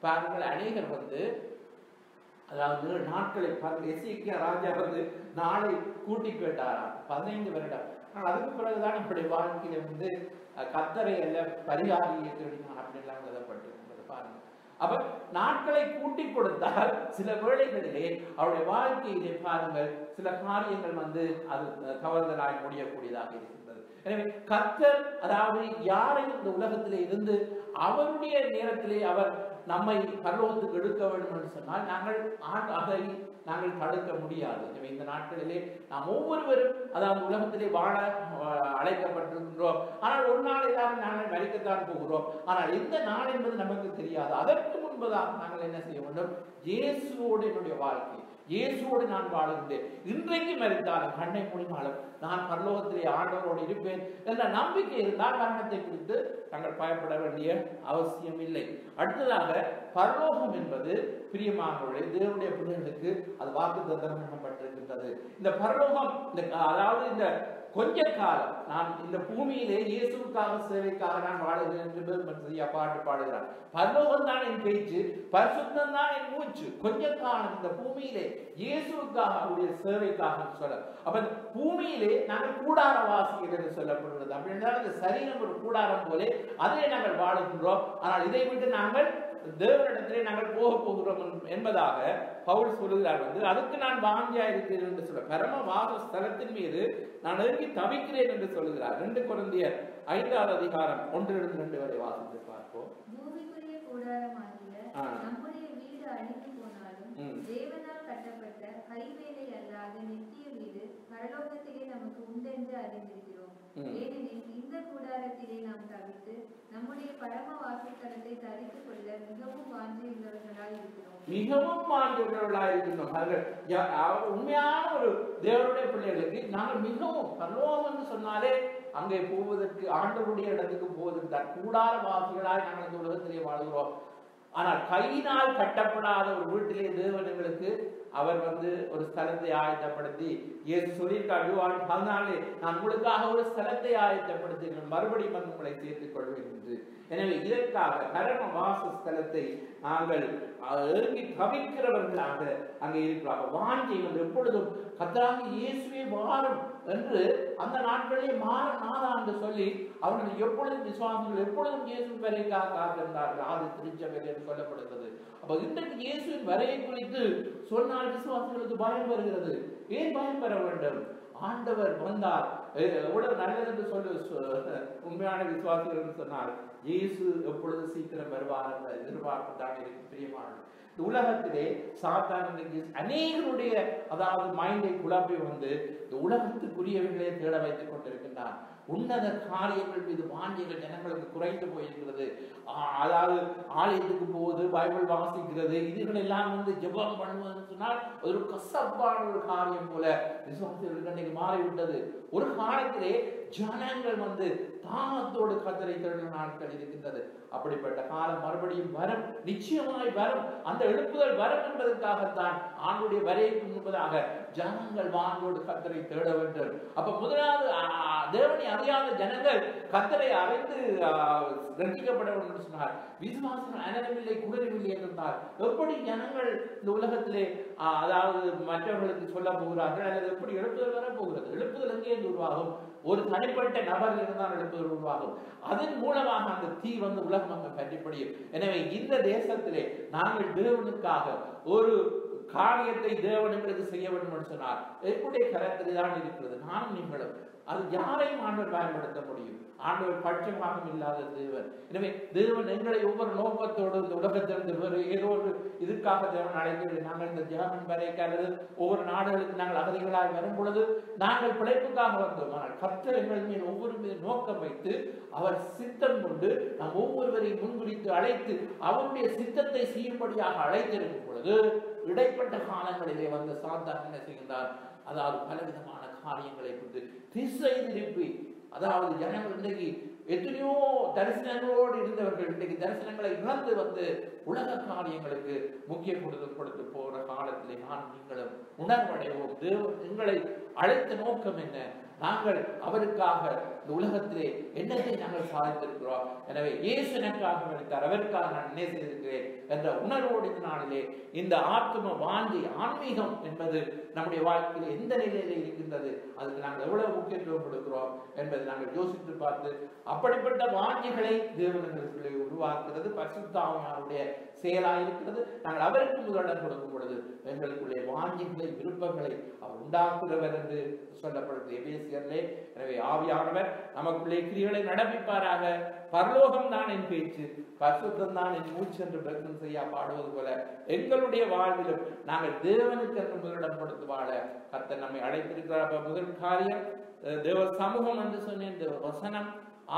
பாருங்கள், அநேகர் அதாவது நாட்களை எசேக்கியா ராஜா நாளை கூட்டி கேட்டாராம் 15 வருடம். ஆனால் அதுக்கு பிறகுதான் நம்முடைய வாழ்க்கையில கர்த்தரை அல்ல பரிகாரியை தேடினான் அப்படின்லாம் எழுதப்பட்டிருக்கிறது. பாருங்க, அப்ப நாட்களை கூட்டி கொடுத்தால் சில வேளைகளிலே அவருடைய வாழ்க்கையிலே பாருங்கள் சில காரியங்கள் அது தவறுதலாய் முடியக்கூடியதாக இருக்கின்றது. எனவே கர்த்தர் அதாவது யாரையும் இந்த உலகத்திலே இருந்து அவருடைய நேரத்திலே அவர் நம்மை பரலோகத்துக்கு எடுக்க வேண்டும் என்று சொன்னால் அதை நாங்கள் தடுக்க முடியாது. எனவே இந்த நாட்களிலே நாம் ஒவ்வொருவரும் அதாவது உலகத்திலே வாழ அழைக்கப்பட்டிருக்கின்றோம். ஆனால் ஒரு நாள் எல்லாரும் நாங்கள் மரிக்கத்தான் போகிறோம். ஆனால் எந்த நாள் என்பது நமக்கு தெரியாது. அதற்கு முன்பதாக நாங்கள் என்ன செய்ய வேண்டும்? இயேசுவோடு என்னுடைய வாழ்க்கை, இயேசுவோடு நான் வாழுகின்றேன், இன்றைக்கு மரித்தாலும் கண்ணை மூடினாலும் நான் பரலோகத்திலே ஆண்டவரோடு இருப்பேன் என்ற நம்பிக்கை இருந்தால் மரணத்தை குறித்து நாங்கள் பயப்பட வேண்டிய அவசியம் இல்லை. அடுத்ததாக பரலோகம் என்பது பிரியமானவர்களே தேவனுடைய பிள்ளைகளுக்கு அது வாக்குத்தத்தம் பண்ணப்பட்டிருக்கின்றது. இந்த பரலோகம் அதாவது இந்த கொஞ்ச காலம் நான் இந்த பூமியிலே இயேசுவுக்காக சேவைக்காக நான் வாழுகிறேன் என்று பாட்டு பாடுகிறார். பரலோகம் தான் என் பேச்சு, பரிசுத்தம் தான் என் மூச்சு. கொஞ்ச காலம் இந்த பூமியிலே இயேசுவுக்காக அவருடைய சேவைக்காக சொல்ல. அப்ப பூமியிலே நாங்கள் கூடாரவாசிகள் என்று சொல்லப்படுகிறது. அப்படி என்றால் இந்த சரீரம் ஒரு கூடாரம் போலே அதிலே நாங்கள் வாழுகின்றோம். ஆனால் இதை விட்டு நாங்கள் தேவனிடத்திலே நாங்கள் போக போகிறோம் என்பதாக பவுல் சொல்லுகிறார். அதுக்கு நான் வாஞ்சியா இருக்கிறேன் என்று சொல்ல, பரம வாசஸ்தலத்தின் மீது நான் நெருங்கி தவிக்கிறேன் என்று சொல்லுகிறார். 2 கொரிந்தியர் 5வது அதிகாரம் 1-2 வரை வாசித்து பார்ப்போம். பூமிக்குரிய கூடாரமாகிய நம்முடைய வீடு அழிந்து போனாலும் தேவனால் கட்டப்பட்ட கைவேலை அல்லாத நித்திய வீடு பரலோகத்திலே நமக்கு உண்டென்று அறிந்திருக்கிறோம். ஏனெனில் இந்த கூடாரத்திலே நாம் தவித்து நம்முடைய பரம வாசஸ்தலத்தை தரித்துக் கொள்ள மிகவும் வாஞ்சியுள்ளவர்களாய் இருக்கிறோம். மிகவும் வாஞ்சியுள்ளவர்களாய் இருக்கின்றோம். உண்மையான ஒரு தேவனுடைய பிள்ளைகளுக்கு நாங்கள் மிகவும் பரலோகம் என்று சொன்னாலே அங்கே போவதற்கு, ஆண்டவருடைய இடத்துக்கு போவதற்கு கூடார வாசிகளாய் நாங்கள் இந்த உலகத்திலே வாழ்கிறோம். ஆனால் கையினால் கட்டப்படாத ஒரு வீட்டிலே தேவனுங்களுக்கு அவர் ஒரு ஸ்தலத்தை ஆயத்தப்படுத்தி, இயேசு சொல்லியிருக்கார் யோவான் 14 நான் உங்களுக்காக ஒரு ஸ்தலத்தை ஆயத்தப்படுத்தி மறுபடியும் உங்களை சேர்த்துக் கொள்வேன் என்று. எனவே இதற்காக பரம வாசஸ்தலத்தை நாங்கள் ஏங்கி தவிக்கிறவர்களாக அங்கே இருக்கிறாங்க. வாஞ்சை எப்பொழுதும் கர்த்தராகிய இயேசுவே வாரும் என்று அந்த நாட்களிலே மாறனாதா என்று சொல்லி அவர்கள் எப்பொழுதும் விசுவாசிகள் எப்பொழுதும் இயேசு வரைக்காக காத்திருந்தார்கள். ஆதி திருச்சபையில் என்று சொல்லப்படுகிறது. அப்ப இன்றைக்கு இயேசுவின் வரையை குறித்து சொன்னால் விசுவாசிகளுக்கு பயம் வருகிறது. ஏன் பயம் பெற வேண்டும்? ஆண்டவர் வந்தார் எவ்வளவு நல்லது என்று சொல்லு உண்மையான விசுவாசிகள் என்று சொன்னார். இயேசு எப்பொழுது சீக்கிரம் வருவார் என்ற எதிர்பார்ப்பு தான் எனக்கு பிரியமானது. இந்த உலகத்திலே சாத்தான் அநேகருடைய அதாவது மைண்டை குழப்பி இந்த உலகத்துக்குரியவர்களே தேட வைத்துக் கொண்டிருக்கின்றான். உன்னத காரியங்கள் மீது வாஞ்சிகள் ஜனங்களுக்கு குறைந்து போயிருக்கிறது. அதாவது ஆலயத்துக்கு போவது, பைபிள் வாசிக்கிறது, இதுகள் எல்லாம் ஜெபம் பண்ணுவதுன்னு சொன்னால் ஒரு கசப்பான ஒரு காரியம் போல விசுவாசிகளுக்கு அன்றைக்கு மாறிவிட்டது. ஒரு காலத்திலே ஜனங்கள் தாகத்தோடு கர்த்தரை தேடின நாட்கள் இருக்கின்றது. அப்படிப்பட்ட காலம் மறுபடியும் வரும், நிச்சயமாய் வரும். அந்த எழுப்புதல் வரும் என்பதற்காகத்தான் ஆண்டுடைய வரைக்கு முன்பதாக ஜனங்கள் வாங்கோடு கர்த்தரை தேட வேண்டும். அப்ப முதலாவது தேவனை அறியாத ஜனங்கள் கர்த்தரை அறிந்து ரட்சிக்கப்பட வேண்டும் என்று சொன்னார். விசுவாசம் அனலமில்லை குளிரவில்லை என்றால் எப்படி ஜனங்கள் இந்த உலகத்திலே அதாவது மற்றவர்களுக்கு சொல்ல போகிறார்கள், அல்லது எப்படி எழுப்புதல் வர போகிறது? எழுப்புதல் எங்கே உருவாகும்? ஒரு தனிப்பட்ட நபர் இருந்தால் எழுப்புதல் உருவாகும். அதன் மூலமாக அந்த தீ உலகம் அங்கு பற்றிப்படியும். எனவே இந்த தேசத்திலே நாங்கள் தேவனுக்காக ஒரு காரியத்தை தேவனுக்கு செய்ய வேண்டும் என்று சொன்னார். என்னுடைய கரத்திலே தான் இருக்கிறது. நானும் நீங்களும் அது யாரையும் ஆண்டவர் பயன்படுத்த முடியும். ஆண்டவர் பட்சமாக இல்லாத தேவன். எனவே தேவன் எங்களை ஒவ்வொரு நோக்கத்தோடு இந்த உலகத்திலிருந்து வேறு ஏதோ ஒரு இதுக்காக தேவன் அழைக்கவில்லை. நாங்கள் இந்த ஜெர்மன் வரைக்கு அல்லது ஒவ்வொரு நாடுகளுக்கு நாங்கள் அகதிகளாக வரும் பொழுது நாங்கள் பிழைப்புக்காக வந்தோம். ஆனால் கர்த்தர் எங்கள் மேல் ஒவ்வொரு மீது நோக்கம் வைத்து அவர் சித்தம் கொண்டு நாம் ஒவ்வொருவரையும் முன்குறித்து அழைத்து அவருடைய சித்தத்தை செய்யும்படியாக அழைத்திருக்கும் பொழுது இடைப்பட்ட காலங்களிலே சாத்தான் என்ன செய்கின்றார்? அதாவது பலவிதமான காரியங்களை கொண்டு திசை திருப்பி, அதாவது ஜனங்கள் இன்றைக்கு எத்தனையோ தரிசனங்களோடு இருந்தவர்கள் இன்றைக்கு தரிசனங்களை இழந்து உலக காரியங்களுக்கு முக்கியம் கொடுத்து போற காலத்திலே நான் நீங்களும் உணர்வடைவோம். தேவன் எங்களை அழைத்த நோக்கம் என்ன? நாங்கள் அவருக்காக இந்த உலகத்திலே என்னத்தை நாங்கள் சாதித்திருக்கிறோம். எனவே இயேசு எனக்காக எடுத்தார், அவருக்காக நான் என்ன செய்திருக்கிறேன் என்ற உணர்வோடு இந்த நாளிலே இந்த ஆத்ம வாஞ்சி ஆன்மீகம் என்பது நம்முடைய வாழ்க்கையில் எந்த நிலையில இருக்கின்றது, அதுக்கு நாங்கள் எவ்வளவு முக்கியத்துவம் கொடுக்கிறோம் என்பதை நாங்கள் யோசித்து பார்த்து அப்படிப்பட்ட வாஞ்சிகளை தேவனுடைய உருவாக்குறது பரிசுத்த ஆவியானவருடைய செயலாயிருக்கிறது. நாங்கள் அவருக்கு முதலிடம் கொடுக்கும் பொழுது எங்களுக்குள்ளே வாஞ்சிகளை விருப்பங்களை அவர் உண்டாக்குகிறவர் என்று சொல்லப்படுகிறது எபேசியரிலே. எனவே ஆவியானவர் நமக்குள்ளே கிரியைகளை நடப்பிப்பாராக. பரலோகம் தான் என் பேச்சு, பரிசுத்தம் தான் என் மூச்சு என்று பிரசனம் செய்ய பாடுவது போல எங்களுடைய வாழ்விலும் நாங்கள் தேவனுக்கு என்று முதலிடம் கொடுத்து வாழ கர்த்தர் நம்மை அழைத்திருக்கிறார். முதல் காரியம் தேவ சமூகம் என்று சொன்னேன், தேவ வசனம்,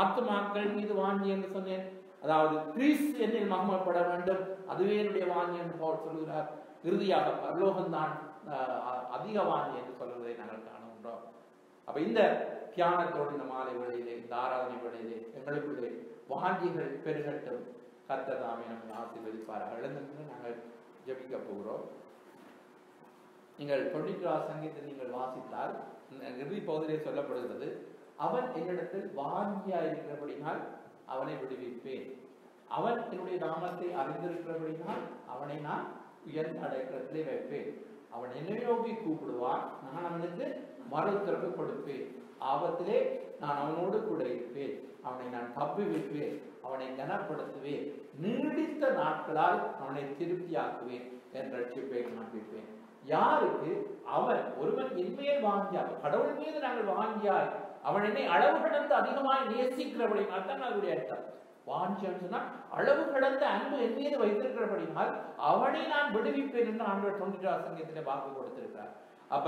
ஆத்துமாக்கள் மீது வாஞ்சி என்று சொன்னேன். அதாவது கிறிஸ்து என்னில் மகிமைப்பட வேண்டும், அதுவே என்னுடைய வாஞ்சி என்று பவுல் சொல்கிறார். இறுதியாக பரலோகம் தான் அதிக வாஞ்சி என்று சொல்வதை நாங்கள் காணுகின்றோம். அப்ப இந்த தியானத்தோடு இந்த மாலை வேளையிலே, இந்த ஆராதனை வேளையிலே எங்களுக்குள்ளே வாஞ்சிகள் பெருகட்டும். கர்த்தர் தாமே நம்மை ஆசீர்வதிப்பார்கள். எழுந்து நாங்கள் ஜெபிக்க போகிறோம். நீங்கள் 96 சங்கீதத்தை நீங்கள் வாசித்தால் இறுதி பகுதியிலே சொல்லப்படுகிறது, அவன் என்னிடத்தில் வாங்கியா இருக்கிறபடினால் அவனை விடுவிப்பேன், அவன் என்னுடைய நாமத்தை அறிந்திருக்கிறபடினால் அவனை நான் உயர்ந்த அடைக்கலத்திலே வைப்பேன், அவன் என்னை நோக்கி கூப்பிடுவான், நான் அவனுக்கு மறுத்திறப்பு கொடுப்பேன், ஆபத்திலே நான் அவனோடு கூட இருப்பேன், அவனை நான் தப்பி வைப்பேன், அவனை கனப்படுத்துவேன், நீடித்த நாட்களால் அவனை திருப்தியாக்குவேன், என் ரட்சிப்பை காண்பிப்பேன். யாருக்கு? அவன் ஒருவன் என்மையை வாங்கியார், கடவுள் மீது நாங்கள் வாங்கியார், அவன் என்னை அளவு கடந்து அதிகமாய் நேசிக்கிறபடினால் தான் அதனுடைய அர்த்தம். வாஞ்சியான்னு சொன்னால் அளவு கடந்த அன்பு என் மீது வைத்திருக்கிறபடினால் அவனை நான் விடுவிப்பேன் என்று ஆண்டவர் 96 சங்கீதத்திலே வாக்கு கொடுத்திருக்கிறார். அப்ப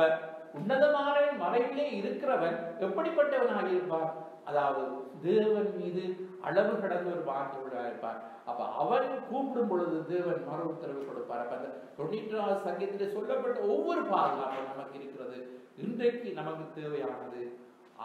உன்னதமான மறைவிலே இருக்கிறவன் எப்படிப்பட்டவனாக இருப்பார்? அதாவது தேவன் மீது அளவு கடந்த ஒரு வாங்கி இருப்பார். அப்ப அவன் கூப்பிடும் பொழுது தேவன் மறு உத்தரவு கொடுப்பார். அப்ப அந்த 96 சங்கீதத்திலே சொல்லப்பட்ட ஒவ்வொரு பாதுகாப்பும் நமக்கு இருக்கிறது. இன்றைக்கு நமக்கு தேவையானது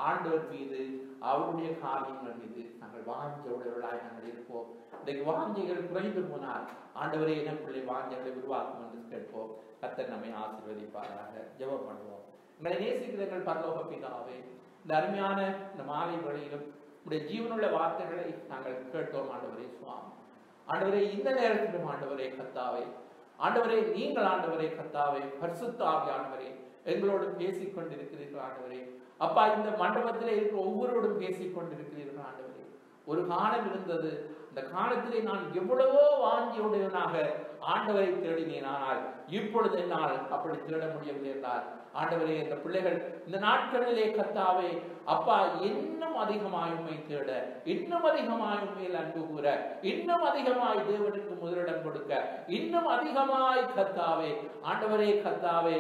ஆண்டவர் மீது, அவருடைய காரியங்கள் மீது நாங்கள் வாஞ்ச உடையவர்களாய் நாங்கள் இருப்போம். இன்றைக்கு வாஞ்சைகள் குறைந்து போனால் ஆண்டவரே எனக்குள்ளே வாஞ்சைகளை உருவாக்கும் என்று கேட்போம். கர்த்தர் நம்மை ஆசீர்வதிப்பாராக. ஜெபம் பண்ணுவோம். எங்களை நேசிக்கிற எங்கள் பரலோக பிதாவே, இந்த அருமையான இந்த மாலை வேளையிலும் உடைய ஜீவனுள்ள வார்த்தைகளை நாங்கள் கேட்டோம். ஆண்டவரே சுவாமி, ஆண்டவரே இந்த நேரத்திலும் ஆண்டவரே கர்த்தாவே, ஆண்டவரே நீங்கள் ஆண்டவரே கர்த்தாவே பரிசுத்த ஆவியானவரே எங்களோடு பேசிக் கொண்டிருக்கிறீர்கள். ஆண்டவரே அப்பா, இந்த மண்டபத்திலே இருக்கிற ஒவ்வொருவரோடும் பேசிக் கொண்டிருக்கிறீர்கள். ஆண்டவரே ஒரு காலம் இருந்தது, இந்த காலத்திலே நான் எவ்வளவோ வாஞ்சியுடையவனாக ஆண்டவரை தேடினேன், ஆனால் இப்பொழுது என்னால் அப்படி தேட முடியவில்லை என்றார். ஆண்டவரே, இந்த பிள்ளைகள் இந்த நாட்களிலே கர்த்தாவே அப்பா இன்னும் அதிகமாய் உம்மை தேட, இன்னும் அதிகமாய் உம்மையில் அன்பு கூற, இன்னும் அதிகமாய் தேவனுக்கு முதலிடம் கொடுக்க, இன்னும் அதிகமாய் கர்த்தாவே ஆண்டவரே கர்த்தாவே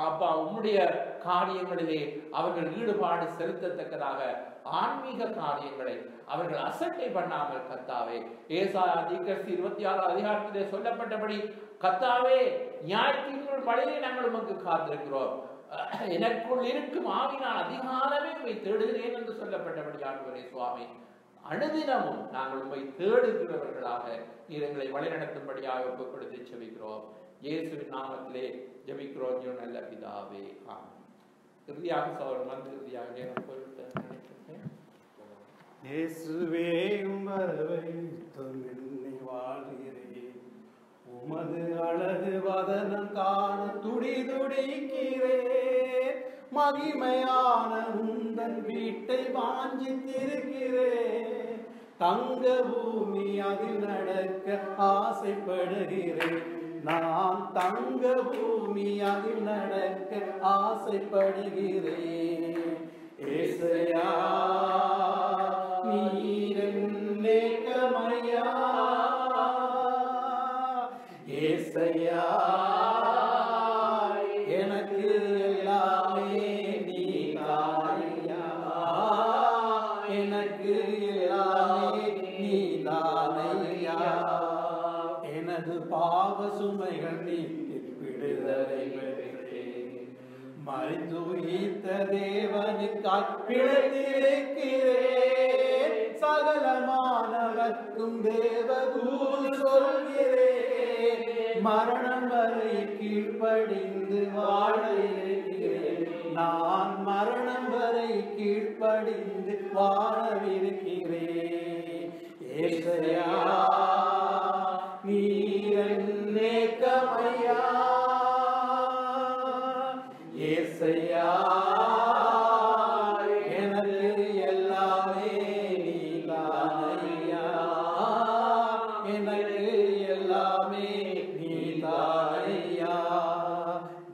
அப்பா உம்முடைய காரியங்களிலே அவர்கள் ஈடுபாடு செலுத்தத்தக்கதாக ஆன்மீக காரியங்களை அவர்கள் அசட்டை பண்ணாமல் கர்த்தாவே ஏசாயா 26 அதிகாரத்திலே சொல்லப்பட்டபடி கர்த்தாவே நியாயத்தீர்ப்பின் படையிலே நாங்கள் உமக்கு காத்திருக்கிறோம், எனக்குள் இருக்கும் ஆவி நான் அதிகாலமே உம்மை தேடுகிறேன் என்று சொல்லப்பட்டபடி ஆண்டவரே சுவாமி, அனுதினமும் நாங்கள் உம்மை தேடுகிறவர்களாக நீர் எங்களை வழிநடத்தும்படியாக ஒப்புக் கொடுத்து செபிக்கிறோம். இயேசுவின் நாமத்திலே ஜெபிக்கிறோம் ஜீவ நல்ல பிதாவே, ஆமென். இறுதியாக சகோதரன் வந்து இறுதியாக நேரம் போய்விட்டு நினைக்கிறேன். இயேசுவே உம்மை வாழ்கிறேன், உமது அழகு வதனம் காண துடி துடிக்கிறேன், மகிமையான உந்தன் வீட்டை வாஞ்சித்திருக்கிறேன், தங்க பூமி அதில் நடக்க ஆசைப்படுகிறேன், நான் தங்க பூமி அதில் நடக்க ஆசைப்படுகிறேன். ஏசையா நீரன்னையா, ஏசையா எனக்கு எல்லாமே நீதானையா, எனக்கு எல்லாமே நீதானையா, எனது பாவ சுமைகள் நீக்கி விடுதலை பெற்றேன், மரித்து உயிர்த்த தேவனுக்காய் பிழைத்திருக்கிறேன், சகலமானவர்க்கும் தேவதூது சொல்கிறேன், மரணம் வரை கீழ்ப்படிந்து வாழ இருக்கிறேன், நான் மரணம் வரை கீழ்ப்படிந்து வாழவிருக்கிறேன். ஏசையா நீரன்னையா, ஏசையா எனக்கு எல்லாமே நீதானையா, எனக்கு எல்லாமே நீதானையா,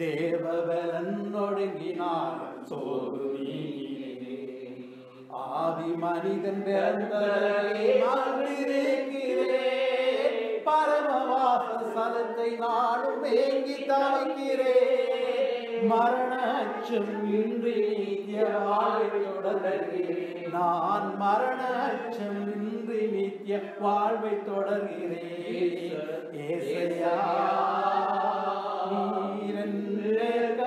தேவபலன் ஒடுங்கினார் சோறு நீங்கினே, ஆதி மனிதன் பிறந்தவரை மாற்றிருக்கிறேன், பரமவாச சலத்தை நாடும் ஏங்கி தவிக்கிறேன், மரண அச்சம் இன்றி நித்திய வாழ்வை தொடர்கிறேன், நான் மரண அச்சம் இன்றி நித்திய வாழ்வை தொடர்கிறேன். ஏசையா நீரன்னையா,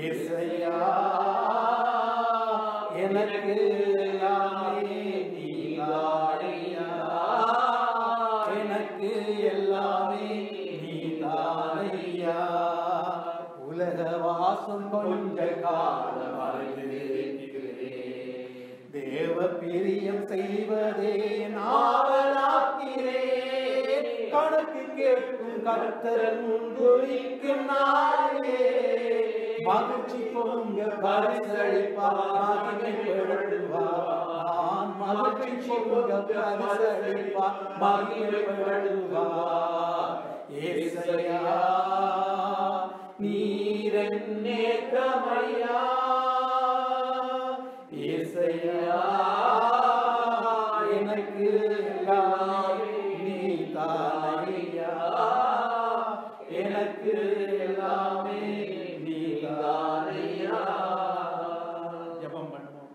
ஏசையா எனக்கு எல்லாமே நீதானையா, எனக்கு எல்லாமே நீதான் பிரியம் செய்வதே நாவலாக்கிறே. கணக்கு கேட்கும் கர்த்தர் குறிக்கும் நாளே மகிழ்ச்சி பொங்க பரிசளிப்பார் மகிமைப்படுவார். நான் மகிழ்ச்சி பொங்க பரிசளிப்பார் மகிமைப்படுவார். ஏசையா நீரன் நேக்கமையா, ஏசையா எனக்கு எல்லாமே நீ தானையா, எனக்கு எல்லாமே நீ தானையா. ஜெபம் பண்ணுவோம்.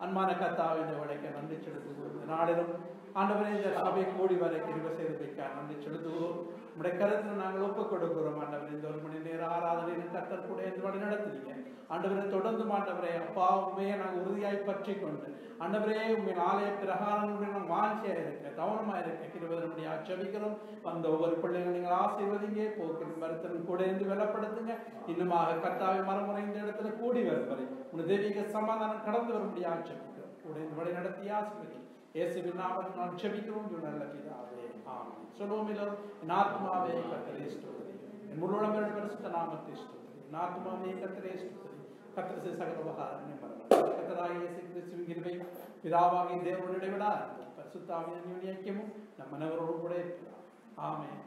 அன்பான கர்த்தாவே, இந்த வேளைக்கு நன்றி செலுத்துகிறோம். நாளிலும் ஆண்டவரே இந்த சபை கூடி வர கிருபை செய்ததற்காக நன்றி செலுத்துகிறோம். உடைய கருத்தில் நாங்கள் ஒப்புக் கொடுக்கிறோம். ஆண்டவரே, இந்த 1 மணி நேர ஆராதனையில் கர்த்தர் கூட இந்த வழி நடத்துறீங்க. ஆண்டவரே, தொடர்ந்து ஆண்டவரே அப்பா உண்மையை நாங்கள் உறுதியாய் பற்றி கொண்டு ஆண்டவரே உண்மையின் ஆலய பிரகாரங்களுடைய நாங்கள் வாஞ்சியா இருக்க கவனமா இருக்க கிருபை நம்முடைய ஆட்சேபிக்கிறோம். அந்த ஒவ்வொரு பிள்ளைகள் நீங்கள் ஆசீர்வதிங்க, போக்கிலும் வருத்தலும் கூட இருந்து வெலப்படுத்துங்க. இன்னுமாக கர்த்தாவை மறுமுறை இந்த இடத்துல கூடி வரும் வரை உன் தெய்வீக சமாதானம் கடந்து வர முடிய ஆட்சேபிக்கிறோம். கூட இந்த வழி நடத்தி ஆசீர்வதி இயேசுவின் நாமத்தில் நான் ஜெபிக்கிறோம் நல்ல பிதாவே, ஆமென். சொல்லுவோம் எல்லாரும், என் ஆத்மாவே கர்த்தரை ஸ்தோத்திரி, என் முழுவதும் பரிசுத்த நாமத்தை ஸ்தோத்திரி, என் ஆத்மாவே கர்த்தரை ஸ்தோத்திரி. கர்த்தர் சகல உபகாரங்களை மறவார். கர்த்தராகிய இயேசு கிறிஸ்துவின் கிருபையும் பிதாவாகிய தேவனுடைய இடைவிடாத பரிசுத்த ஆவியின் ஐக்கியமும் நம் அனைவரோடு கூட இருக்கிறார். ஆமென்.